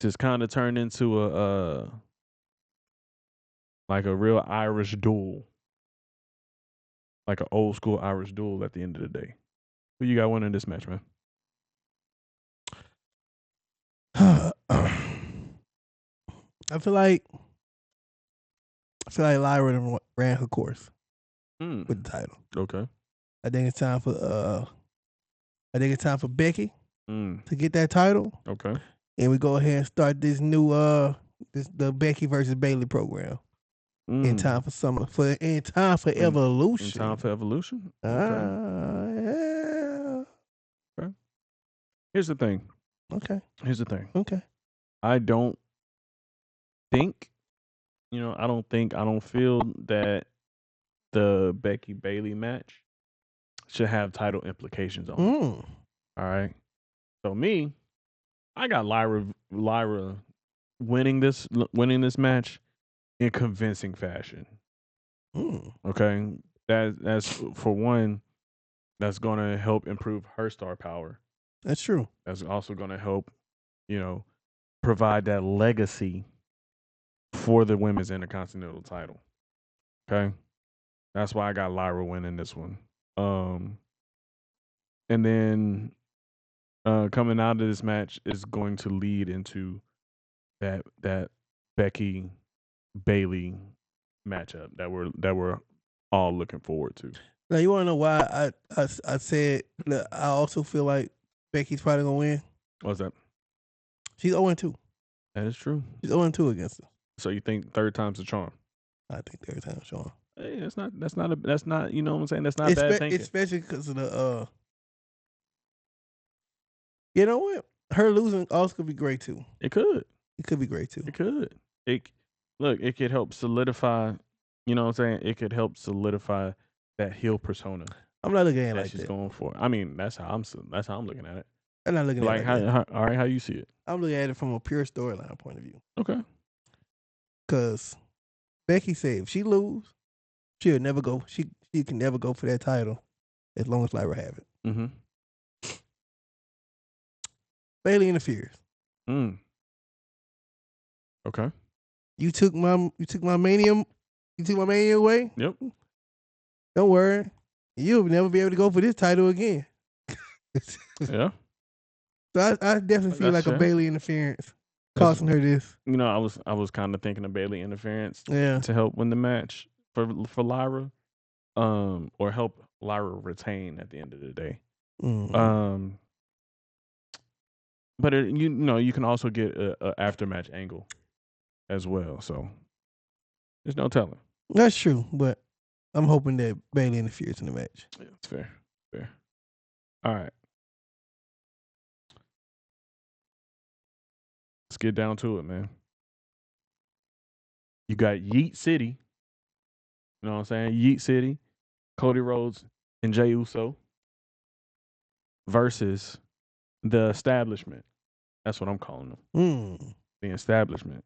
S1: just kind of turned into a real Irish duel. Like an old school Irish duel at the end of the day. Who you got winning this match, man?
S2: I feel like Lyra ran her course. with the title.
S1: Okay.
S2: I think it's time for Becky
S1: to
S2: get that title.
S1: Okay.
S2: And we go ahead and start this new the Becky versus Bailey program. In time for Evolution.
S1: In time for Evolution. Okay.
S2: Yeah.
S1: Okay. Here's the thing.
S2: Okay.
S1: I don't think, I don't feel that the Becky Bailey match should have title implications on it. All right. So me, I got Lyra winning this match in convincing fashion. Okay. That's for one, that's going to help improve her star power.
S2: That's true.
S1: That's also going to help, provide that legacy for the women's intercontinental title. Okay. That's why I got Lyra winning this one. And then coming out of this match is going to lead into that Becky Bailey matchup that we're all looking forward to.
S2: Now you want to know why I said that I also feel like Becky's probably gonna win.
S1: What's that?
S2: She's 0-2.
S1: That is true.
S2: She's 0-2 against her.
S1: So you think third time's the charm?
S2: I think third time's the charm.
S1: Hey, that's not you know what I'm saying? That's not bad thinking.
S2: Especially because of the you know what? Her losing also could be great too.
S1: It could.
S2: It could be great too.
S1: It could. It could help solidify, you know what I'm saying? It could help solidify that heel persona.
S2: I'm not looking at it
S1: that
S2: like
S1: she's
S2: that.
S1: going for. I mean, that's how I'm looking at it.
S2: I'm not looking at it like that.
S1: All right, how you see it?
S2: I'm looking at it from a pure storyline point of view.
S1: Okay.
S2: Because Becky said if she lose, she'll never go. She can never go for that title as long as Lyra have it.
S1: Mm-hmm.
S2: Bailey interferes.
S1: Okay.
S2: You took my mania away.
S1: Yep.
S2: Don't worry, you'll never be able to go for this title again.
S1: Yeah.
S2: So I definitely feel like a Bailey interference costing her this.
S1: You know, I was kind of thinking of Bailey interference.
S2: Yeah.
S1: To help win the match for Lyra, or help Lyra retain at the end of the day.
S2: Mm-hmm.
S1: But you can also get a aftermatch angle as well. So there's no telling.
S2: That's true, but I'm hoping that Bailey interferes in the match.
S1: Yeah, it's fair. Fair. All right. Let's get down to it, man. You got Yeet City. You know what I'm saying? Yeet City, Cody Rhodes, and Jey Uso versus the establishment. That's what I'm calling them. The establishment.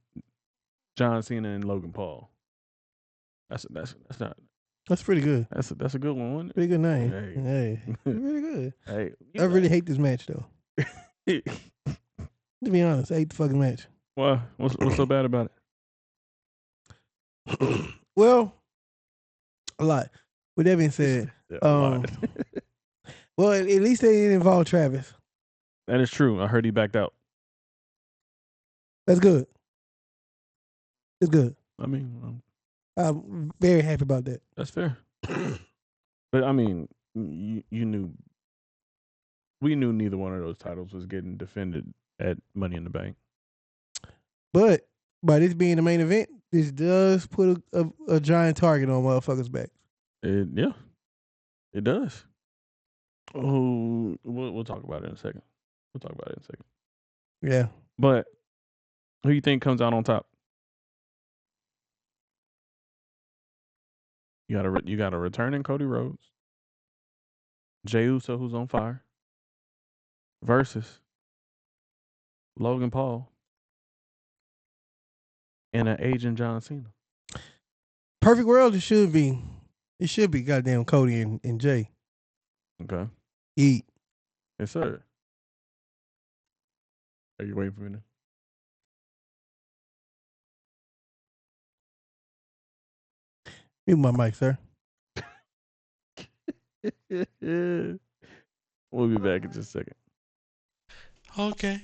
S1: John Cena and Logan Paul. That's
S2: pretty good.
S1: That's a good one, wasn't it?
S2: Pretty good name. Hey. Really good.
S1: Hey,
S2: I really hate this match though. To be honest, I hate the fucking match.
S1: Why? What's so bad about
S2: it? Well, a lot. With that being said, well, at least they didn't involve Travis.
S1: That is true. I heard he backed out.
S2: That's good. It's good.
S1: I mean,
S2: I'm very happy about that.
S1: That's fair. But I mean, we knew neither one of those titles was getting defended at Money in the Bank.
S2: But by this being the main event, this does put a giant target on motherfuckers' backs.
S1: Yeah, it does. Oh, we'll talk about it in a second.
S2: Yeah.
S1: But who you think comes out on top? You got a returning Cody Rhodes, Jey Uso, who's on fire, versus Logan Paul and an aging John Cena.
S2: Perfect world, it should be. It should be goddamn Cody and Jay.
S1: Okay.
S2: Eat.
S1: Yes, sir. Are you waiting for me now?
S2: Mute my mic, sir.
S1: We'll be back in just a second.
S4: Okay.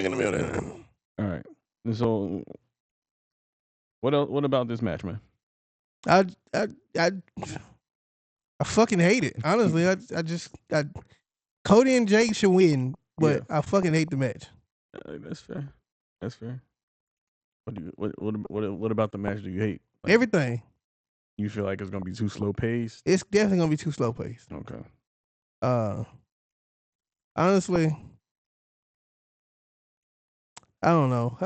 S2: in the middle.
S1: All right. And so, what else? What about this match, man?
S2: I fucking hate it. Honestly, I Cody and Jake should win, but I fucking hate the match.
S1: That's fair. That's fair. What about the match do you hate? Like,
S2: everything.
S1: You feel like it's gonna be too slow paced?
S2: It's definitely gonna be too slow paced.
S1: Okay.
S2: Honestly, I don't know.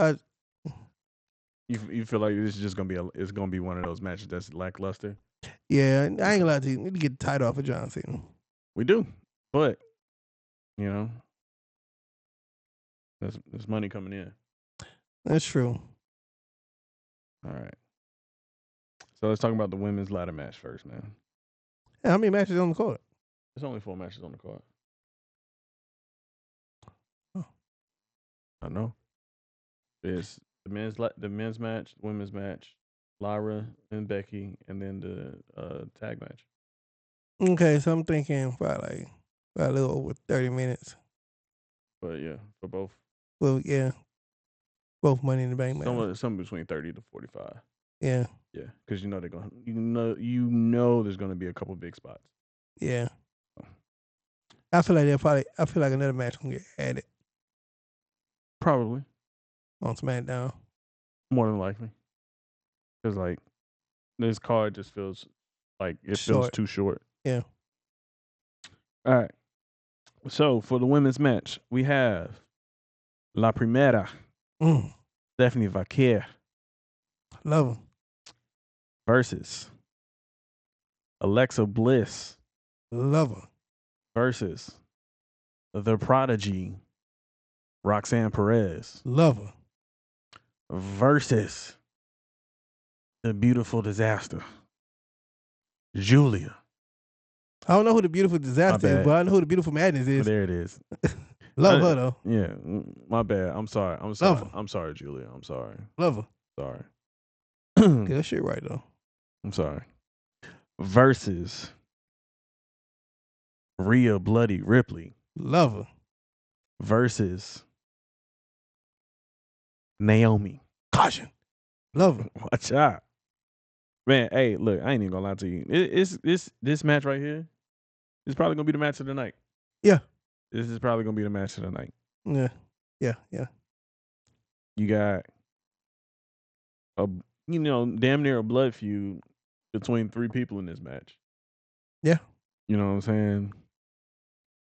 S1: You feel like this is just gonna be one of those matches that's lackluster?
S2: Yeah, I ain't gonna lie to you. We need to get the title off of John Cena.
S1: We do, but there's money coming in.
S2: That's true.
S1: All right. So let's talk about the women's ladder match first, man.
S2: Yeah, how many matches on the card?
S1: There's only 4 matches on the card.
S2: Oh.
S1: I know. It's the men's match, women's match, Lyra and Becky, and then the tag match.
S2: Okay, so I'm thinking probably a little over 30 minutes.
S1: But yeah, for both.
S2: Well, yeah, both Money in the Bank matches.
S1: Something between 30 to 45.
S2: Yeah.
S1: Yeah, because they're going. There's gonna be a couple big spots.
S2: Yeah. I feel like another match gonna get added.
S1: Probably.
S2: On SmackDown.
S1: More than likely. Because like this card just feels like feels too short.
S2: Yeah.
S1: All right. So for the women's match, we have La Primera, Stephanie Vaquer.
S2: Love her.
S1: Versus Alexa Bliss.
S2: Love her.
S1: Versus the Prodigy, Roxanne Perez.
S2: Love her.
S1: Versus the Beautiful Disaster, Julia.
S2: I don't know who the Beautiful Disaster is, but I know who the Beautiful Madness is.
S1: There it is.
S2: Love her though.
S1: Yeah, my bad. I'm sorry. I'm sorry, Julia. I'm sorry.
S2: Love her.
S1: Sorry.
S2: Get that shit right though.
S1: I'm sorry. Versus Rhea Bloody Ripley.
S2: Love her.
S1: Versus Naomi.
S2: Caution. Love her.
S1: Watch out. Man, hey, look, I ain't even gonna lie to you. This match right here is probably gonna be the match of the night.
S2: Yeah.
S1: This is probably gonna be the match of the night.
S2: Yeah. Yeah. Yeah.
S1: You got damn near a blood feud between 3 people in this match.
S2: Yeah.
S1: You know what I'm saying?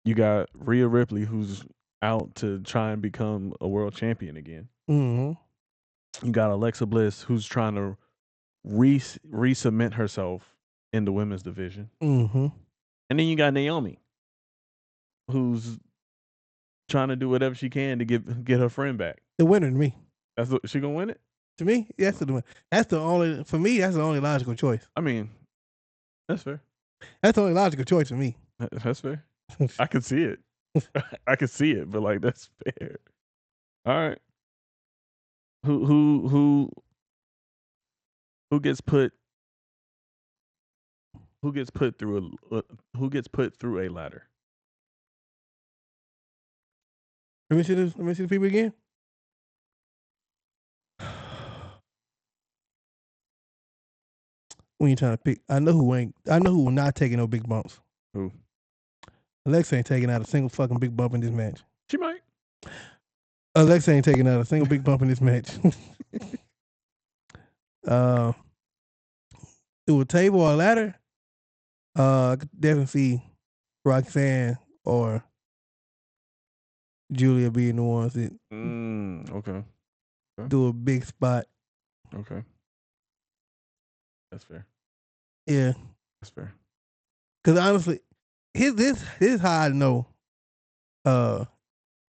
S1: You got Rhea Ripley, who's out to try and become a world champion again.
S2: Mm-hmm.
S1: You got Alexa Bliss, who's trying to re-cement herself in the women's division.
S2: Mm-hmm.
S1: And then you got Naomi, who's trying to do whatever she can to get her friend back.
S2: The winner to me.
S1: She gonna win it?
S2: To me, that's the only for me. That's the only logical choice.
S1: I mean, that's fair.
S2: That's the only logical choice for me.
S1: That's fair. I can see it. I can see it, but like that's fair. All right. Who gets put through a ladder?
S2: Let me see this. Let me see the people again. When you trying to pick, I know who will not taking no big bumps.
S1: Who?
S2: Alexa ain't taking out a single fucking big bump in this match.
S1: She might.
S2: Alexa ain't taking out a single big bump in this match. Through a table or a ladder, I could definitely see Roxanne or Julia being the ones that
S1: okay.
S2: do a big spot.
S1: Okay. That's fair.
S2: Yeah.
S1: That's fair.
S2: Because honestly, this is how I know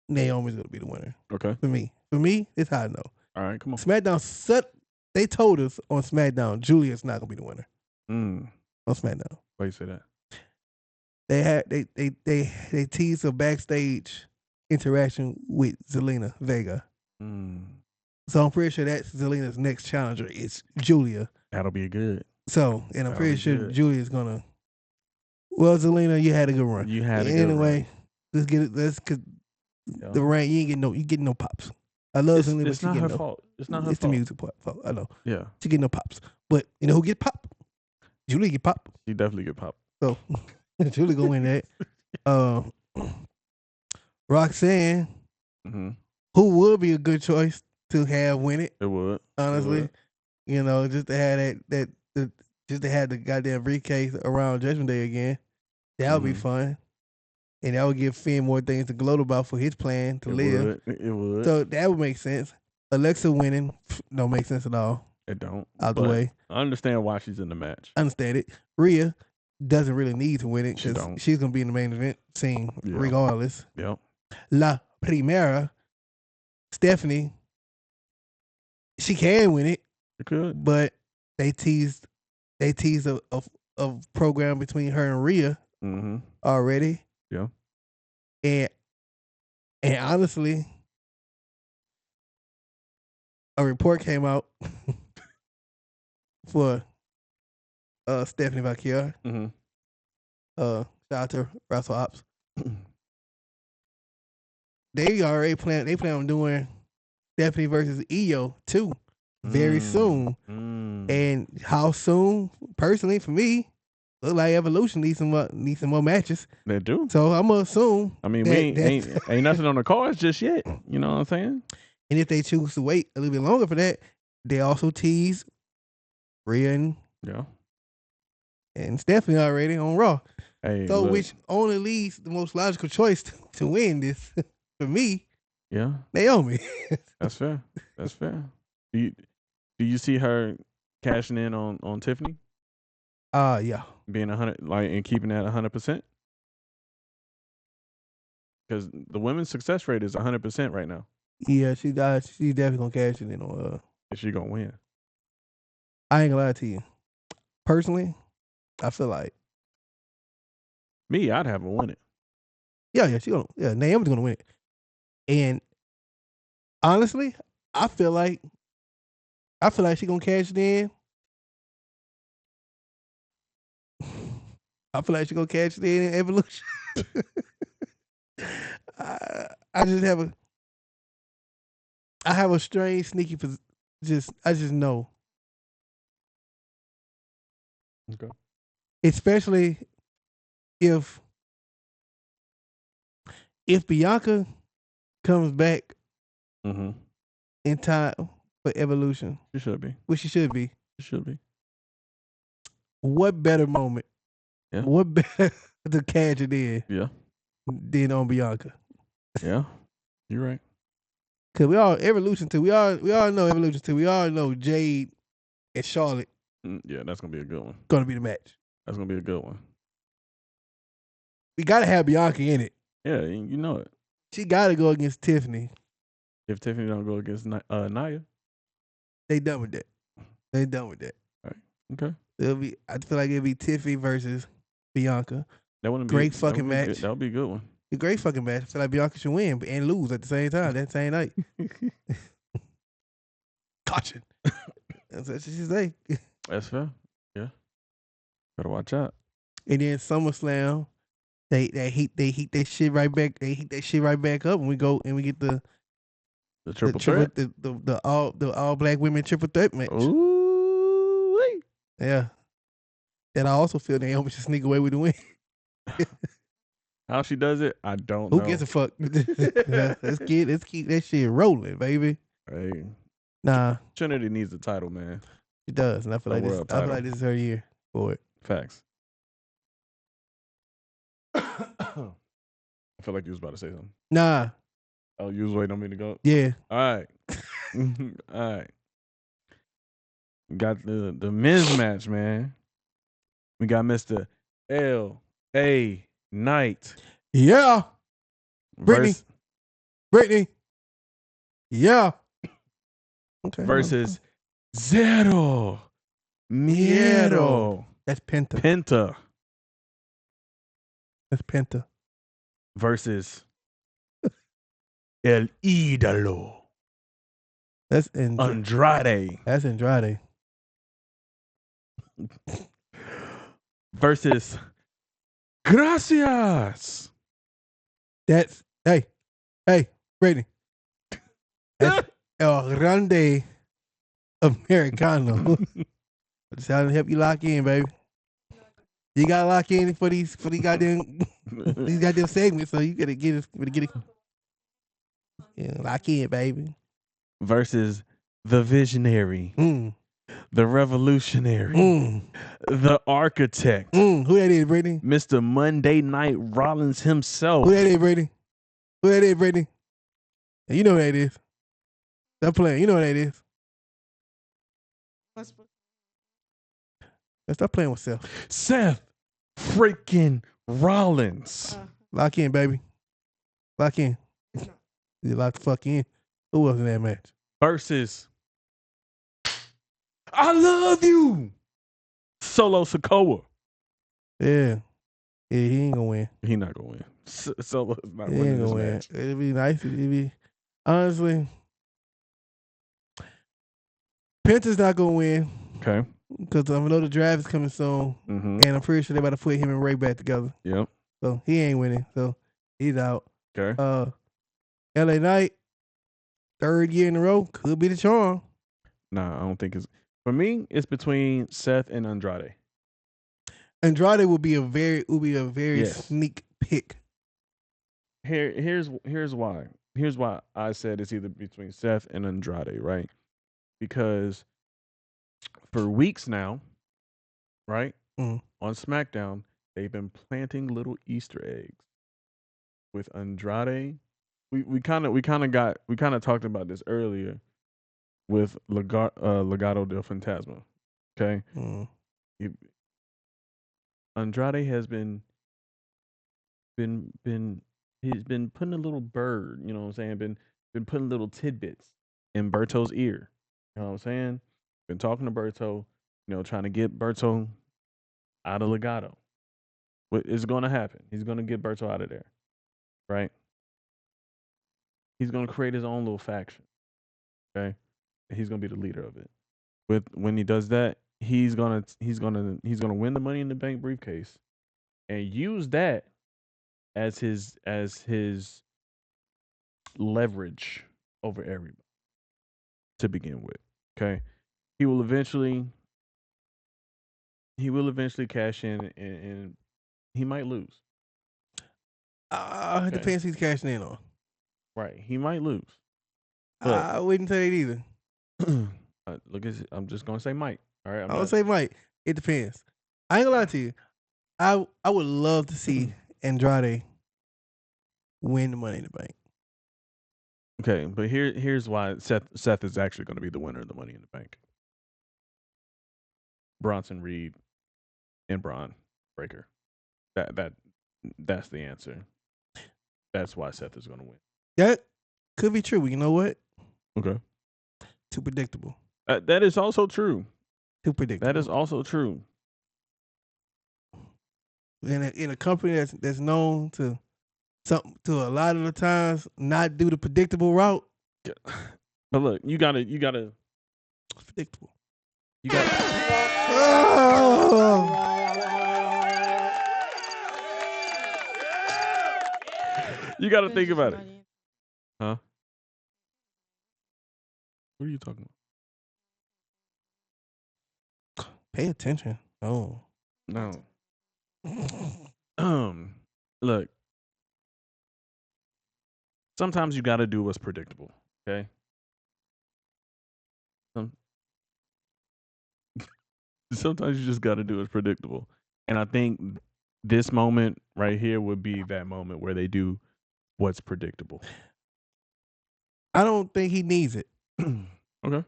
S2: Naomi's going to be the winner.
S1: Okay.
S2: For me, this is how I know.
S1: All right, come on.
S2: SmackDown, they told us on SmackDown, Julia's not going to be the winner.
S1: On
S2: SmackDown.
S1: Why you say that?
S2: They teased a backstage interaction with Zelina Vega. So I'm pretty sure that's Zelina's next challenger is Julia.
S1: That'll be good.
S2: So, and I'm pretty sure Julia's gonna. Well, Zelina, you had a good run.
S1: You had a
S2: anyway.
S1: Good run.
S2: Let's get it. Cause the rain. You getting no pops. I love Cindy, but
S1: it's not her fault. It's not her
S2: It's
S1: fault.
S2: the music fault. I know.
S1: Yeah.
S2: She get no pops. But you know who get pop? Julie get pop.
S1: She definitely get popped.
S2: So Julie go win that. Roxanne, who would be a good choice to have win it.
S1: It would.
S2: Honestly.
S1: It would.
S2: You know, just to have just to have the goddamn briefcase around Judgment Day again. That would be fun. And that would give Finn more things to gloat about for his plan to live.
S1: It would.
S2: So that would make sense. Alexa winning don't make sense at all.
S1: It don't.
S2: Out the way.
S1: I understand why she's in the match.
S2: I understand it. Rhea doesn't really need to win it because she's going to be in the main event scene regardless.
S1: Yep.
S2: La Primera, Stephanie, she can win it.
S1: It could.
S2: But they teased a program between her and Rhea already.
S1: Yeah.
S2: And honestly, a report came out for Stephanie Vaquer. Shout out to Russell Ops. They already plan on doing Stephanie versus Io too. Very soon. And how soon? Personally, for me, look like Evolution needs some more matches.
S1: They do.
S2: So I'm gonna assume.
S1: I mean, ain't nothing on the cards just yet. You know what I'm saying?
S2: And if they choose to wait a little bit longer for that, they also tease Rhea and Stephanie already on Raw.
S1: Hey,
S2: so which only leaves the most logical choice to win this for me.
S1: Yeah,
S2: Naomi.
S1: That's fair. That's fair. Do you see her cashing in on Tiffany?
S2: Yeah.
S1: Being 100, and keeping that 100%. Because the women's success rate is 100% right now.
S2: Yeah, she does. She's definitely gonna cash it in on her.
S1: And she gonna win.
S2: I ain't gonna lie to you. Personally, I feel like
S1: me, I'd have her win it.
S2: Yeah, Naomi's gonna win it. And honestly, I feel like she gonna cash it in. I feel like she gonna cash it in Evolution. I have a strange, sneaky, I just know.
S1: Okay.
S2: Especially if Bianca comes back in time for Evolution.
S1: She should be.
S2: Which she should be.
S1: She should be.
S2: What better moment?
S1: Yeah.
S2: What better to catch it in?
S1: Yeah.
S2: Than on Bianca.
S1: Yeah. You're right.
S2: Cause we all Evolution 2. We all know Evolution 2. We all know Jade and Charlotte.
S1: Yeah, that's gonna be a good one.
S2: Gonna be the match.
S1: That's gonna be a good one.
S2: We gotta have Bianca in it.
S1: Yeah, you know it.
S2: She gotta go against Tiffany.
S1: If Tiffany don't go against Nia,
S2: they done with that. They done with that.
S1: All right. Okay.
S2: I feel like it'll be Tiffany versus Bianca.
S1: That wouldn't
S2: great fucking match.
S1: That would be a good one.
S2: A great fucking match. I feel like Bianca should win and lose at the same time that same night. Caution. That's what she say.
S1: That's fair. Yeah. Better watch out.
S2: And then SummerSlam, they heat that shit right back. They heat that shit right back up, and we get the
S1: triple threat,
S2: the all black women triple threat match.
S1: Ooh,
S2: yeah. And I also feel Naomi should sneak away with the win.
S1: How she does it, I don't know.
S2: Who gives a fuck? Let's keep that shit rolling, baby.
S1: Hey,
S2: nah.
S1: Trinity needs the title, man.
S2: She does, and I feel like this is her year for it.
S1: Facts. I feel like you was about to say something.
S2: Nah.
S1: Oh, you was waiting on me to go?
S2: Yeah.
S1: All right. All right. We got the men's match, man. We got Mr. L.A. Knight.
S2: Yeah. Brittany. Yeah. Okay.
S1: Versus Zero Miedo.
S2: That's Penta. That's Penta.
S1: Versus El Ídolo.
S2: That's
S1: Andrade.
S2: That's Andrade.
S1: Versus Gracias.
S2: That's hey. Hey, Brittany. That's El Grande Americano. Just trying to help you lock in, baby. You gotta lock in for these goddamn these goddamn segments, so you gotta get it. Yeah, lock in, baby.
S1: Versus the visionary,
S2: Mm.
S1: the revolutionary,
S2: Mm.
S1: the architect,
S2: Who that is, Brittany?
S1: Mr. Monday Night Rollins himself.
S2: Who that is, Brittany? Who that is, Brittany? Yeah, you know who that is. Stop playing. You know who that is. Stop playing with Seth.
S1: Seth freaking Rollins.
S2: Lock in, baby. Lock in. You lock the fuck in. Who was in that match?
S1: Versus I love you, Solo Sikoa.
S2: Yeah. Yeah, he ain't gonna win.
S1: He not gonna win. Solo is not
S2: He
S1: winning
S2: ain't
S1: this
S2: gonna win.
S1: match.
S2: It'd be nice. It'd be honestly. Penta's not gonna win.
S1: Okay.
S2: Because I know the draft is coming soon, and I'm pretty sure they're about to put him and Ray back together.
S1: Yep.
S2: So he ain't winning. So he's out.
S1: Okay.
S2: LA Knight, 3rd year in a row, could be the charm.
S1: Nah, I don't think it's for me. It's between Seth and Andrade.
S2: Andrade will be a very
S1: Yes.
S2: sneak pick.
S1: Here's why. Here's why I said it's either between Seth and Andrade, right? Because for weeks now, right, on SmackDown, they've been planting little Easter eggs with Andrade. We kind of talked about this earlier with Legado del Fantasma. Okay, Andrade has been he's been putting a little bird, you know what I'm saying? Been putting little tidbits in Berto's ear. You know what I'm saying? Been talking to Berto, trying to get Berto out of Legado. What is going to happen? He's going to get Berto out of there, right? He's going to create his own little faction, okay? And he's going to be the leader of it. When he does that, he's gonna win the Money in the Bank briefcase and use that as his leverage over everybody to begin with. Okay, he will eventually cash in and he might lose.
S2: It depends who he's cashing in on.
S1: Right, he might lose.
S2: I wouldn't say it either.
S1: Look, I'm just gonna say might. All right,
S2: I'm gonna say might. It depends. I ain't gonna lie to you. I would love to see Andrade win the Money in the Bank.
S1: Okay, but here's why Seth is actually going to be the winner of the Money in the Bank. Bronson Reed and Braun Breaker. That's the answer. That's why Seth is going to win.
S2: That could be true. You know what?
S1: Okay.
S2: Too predictable.
S1: That is also true.
S2: Too predictable.
S1: That is also true.
S2: In a company that's known to a lot of the times not do the predictable route.
S1: But look, you gotta
S2: it's predictable.
S1: You got You gotta think about it. Huh? What are you talking about?
S2: Pay attention. Oh.
S1: No. Look. Sometimes you gotta do what's predictable, okay? Sometimes you just gotta do what's predictable. And I think this moment right here would be that moment where they do what's predictable.
S2: I don't think he needs it.
S1: Okay.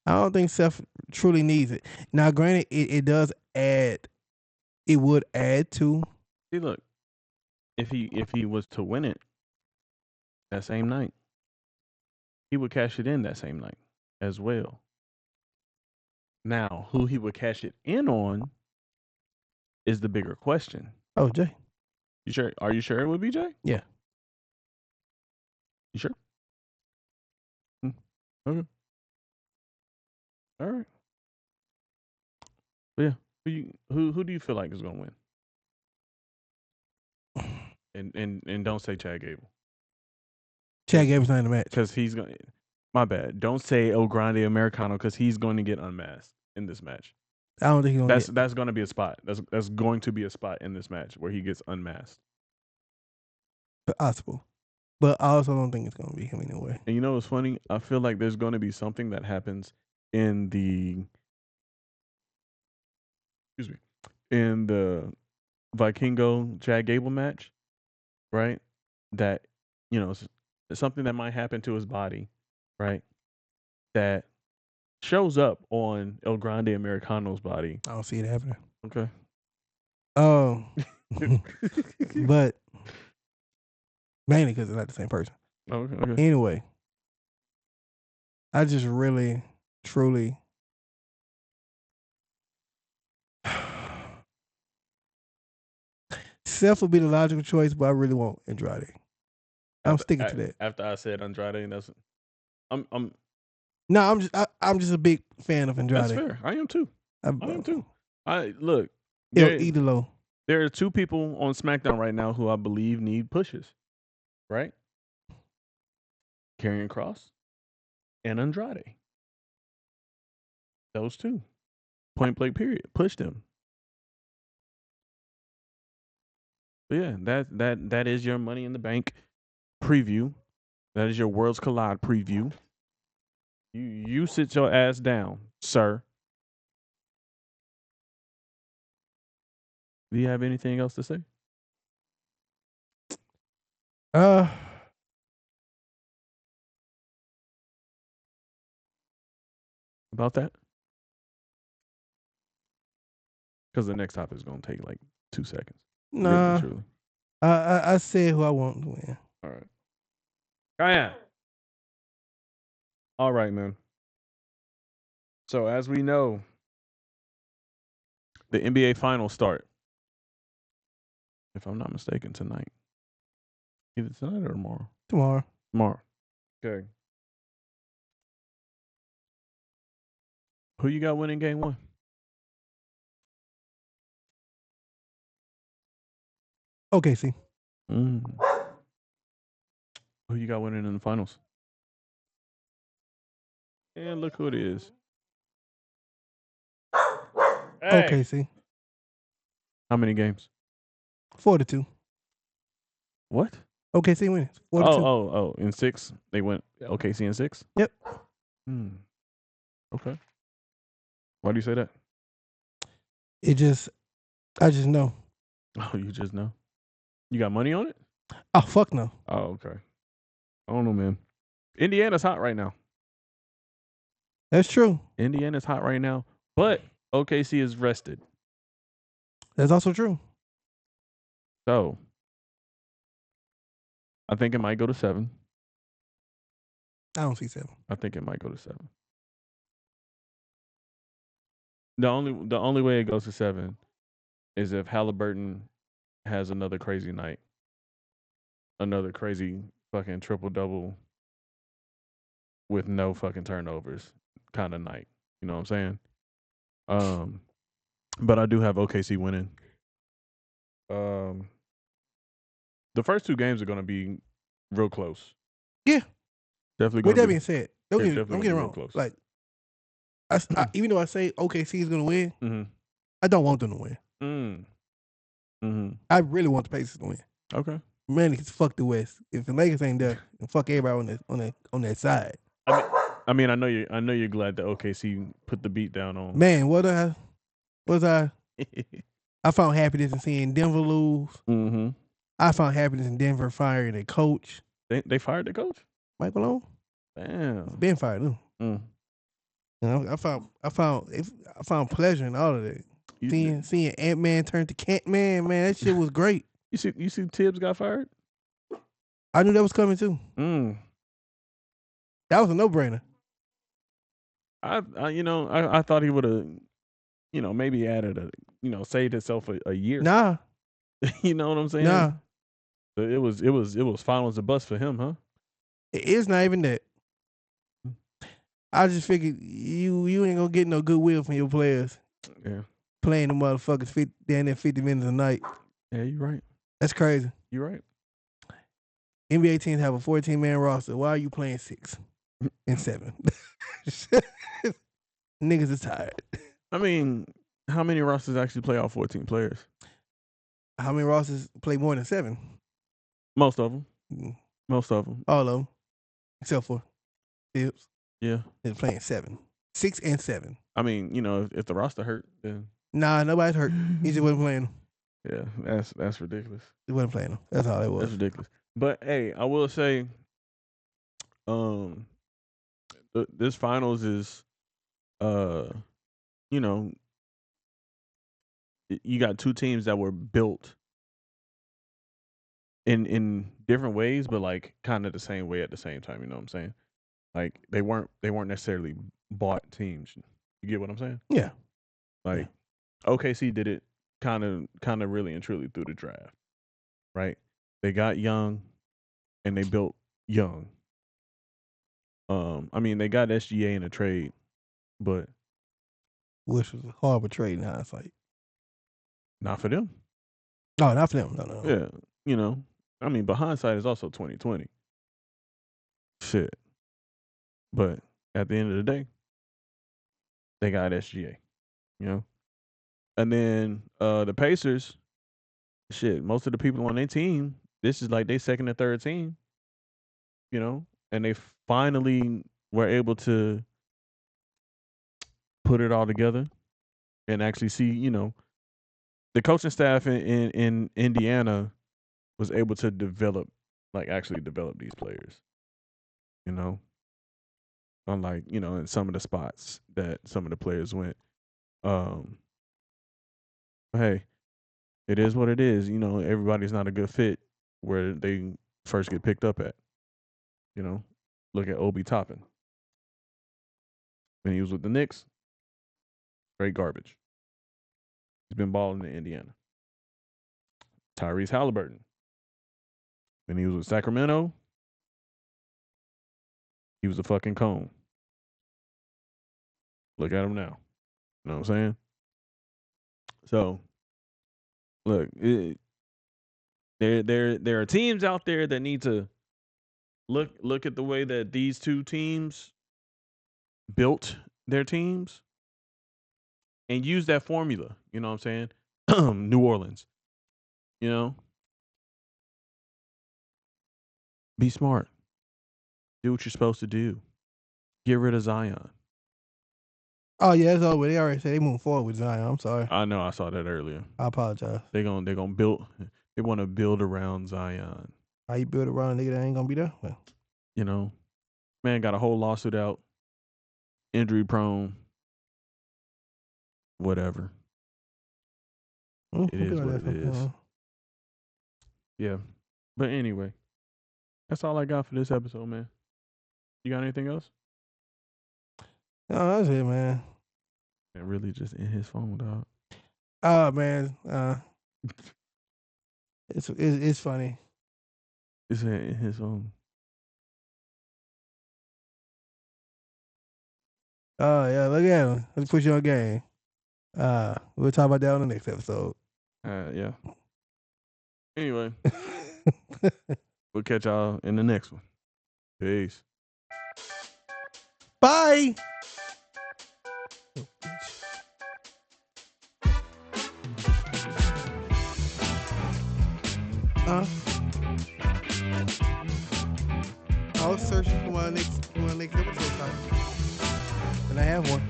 S2: I don't think Seth truly needs it. Now, granted, it does add. It would add to.
S1: See, look, if he was to win it that same night, he would cash it in that same night as well. Now, who he would cash it in on is the bigger question.
S2: Oh, Jay.
S1: You sure? Are you sure it would be Jay?
S2: Yeah.
S1: You sure? Okay. All right. But yeah. Who do you feel like is gonna win? And don't say Chad Gable.
S2: Chad Gable's not in the match.
S1: Because he's going. My bad. Don't say El Grande Americano because he's going to get unmasked in this match.
S2: I don't think he's going to get.
S1: That's going to be a spot. That's going to be a spot in this match where he gets unmasked.
S2: Possible. But I also don't think it's going to be him anyway.
S1: And you know what's funny? I feel like there's going to be something that happens in the Vikingo Chad Gable match, right? That, you know, it's something that might happen to his body, right? That shows up on El Grande Americano's body.
S2: I don't see it happening.
S1: Okay.
S2: But mainly because it's not the same person.
S1: Okay.
S2: Anyway, I just really, truly. Seth would be the logical choice, but I really want Andrade. I'm sticking to that.
S1: After I said Andrade, that's
S2: I'm just a big fan of Andrade.
S1: That's fair. I am too. I am too. Look.
S2: Idolo.
S1: There are two people on SmackDown right now who I believe need pushes, right? Karrion Kross and Andrade. Those two. Point blank period. Push them. But yeah, that is your Money in the Bank preview. That is your Worlds Collide preview. You sit your ass down, sir. Do you have anything else to say? About that? Because the next topic is going to take like 2 seconds.
S2: Nah.
S1: Really,
S2: I said who I want to win.
S1: All right. Kaya. All right, man. So as we know, the NBA Finals start, if I'm not mistaken, tonight. Either tonight or tomorrow. Tomorrow. Okay. Who you got winning game one?
S2: OKC.
S1: Who you got winning in the finals? And look who it is. Hey.
S2: OKC.
S1: How many games?
S2: 4-2.
S1: What?
S2: OKC wins. 4-2.
S1: Oh. In 6, they went OKC in 6?
S2: Yep.
S1: Okay. Why do you say that?
S2: I just know.
S1: Oh, you just know? You got money on it?
S2: Oh, fuck no.
S1: Oh, okay. I don't know, man. Indiana's hot right now.
S2: That's true.
S1: Indiana's hot right now, but OKC is rested.
S2: That's also true.
S1: So, I think it might go to 7.
S2: I don't see 7.
S1: I think it might go to 7. The only way it goes to 7 is if Halliburton has another crazy night. Another crazy fucking triple-double with no fucking turnovers kind of night. You know what I'm saying? But I do have OKC winning. The first 2 games are going to be real close.
S2: Yeah.
S1: Definitely.
S2: With that being said, don't get me wrong.
S1: Close.
S2: Like, I even though I say OKC is going to win, I don't want them to win. I really want the Pacers to win.
S1: Okay.
S2: Man, it's fuck the West. If the Lakers ain't there, then fuck everybody on that side.
S1: I mean, I know you're glad that OKC put the beat down on.
S2: Man, I found happiness in seeing Denver lose. I found happiness in Denver firing a coach.
S1: They fired the coach?
S2: Mike Malone?
S1: Damn.
S2: He's been fired too. You know, I found pleasure in all of that. Seeing Ant-Man turn to Ant-Man, man, that shit was great.
S1: You see Tibbs got fired?
S2: I knew that was coming too. That was a no-brainer.
S1: I thought he would have, maybe added saved himself a year.
S2: Nah.
S1: You know what I'm saying?
S2: Nah.
S1: But it was finals a bust for him, huh?
S2: It's not even that. I just figured you ain't gonna get no goodwill from your players.
S1: Yeah. Playing
S2: the motherfuckers 50 minutes a night.
S1: Yeah, you're right.
S2: That's crazy.
S1: You're right.
S2: NBA teams have a 14-man roster. Why are you playing 6 and 7? Niggas is tired.
S1: I mean, how many rosters actually play all 14 players?
S2: How many rosters play more than 7?
S1: Most of them.
S2: Mm.
S1: Most of them.
S2: All of them, except for Tibbs.
S1: Yeah.
S2: They're playing 7, 6 and 7.
S1: I mean, if the roster hurt, then
S2: Nah, nobody's hurt. He just wasn't playing them.
S1: yeah, that's ridiculous.
S2: He wasn't playing them. That's all it was.
S1: That's ridiculous. But hey, I will say, this finals is, you got two teams that were built in different ways, but like kind of the same way at the same time. You know what I'm saying? Like they weren't necessarily bought teams. You get what I'm saying?
S2: Yeah.
S1: Like OKC did it kind of really and truly through the draft, right? They got young, and they built young. I mean, they got SGA in a trade, but
S2: which was a horrible trade in hindsight.
S1: Not for them.
S2: No, not for them. No.
S1: Yeah, I mean, but hindsight is also 2020. Shit, but at the end of the day, they got SGA. And then the Pacers. Shit, most of the people on their team, this is like their second or third team. And they finally were able to put it all together and actually see, the coaching staff in Indiana was able to actually develop these players, unlike, in some of the spots that some of the players went. Hey, it is what it is. Everybody's not a good fit where they first get picked up at. Look at Obi Toppin. When he was with the Knicks, straight garbage. He's been balling in Indiana. Tyrese Halliburton. When he was with Sacramento, he was a fucking cone. Look at him now. You know what I'm saying? So, look, there are teams out there that need to look at the way that these two teams built their teams and use that formula. You know what I'm saying? New Orleans. Be smart. Do what you're supposed to do. Get rid of Zion.
S2: Oh yeah, it's over. They already said they moving forward with Zion. I'm sorry.
S1: I know. I saw that earlier.
S2: I apologize.
S1: They're gonna build. They want to build around Zion.
S2: How you build around a nigga that ain't gonna be there? Well.
S1: Man got a whole lawsuit out. Injury prone. Whatever. It is what it is. Yeah. But anyway, that's all I got for this episode, man. You got anything else?
S2: No, that's it, man.
S1: And really just in his phone, dog.
S2: Oh man, it's funny.
S1: It's in his phone.
S2: Oh yeah, look at him. Let's put you on game. We'll talk about that on the next episode.
S1: Yeah. Anyway, we'll catch y'all in the next one. Peace.
S2: Bye. I was searching for my next episode title, and I have one.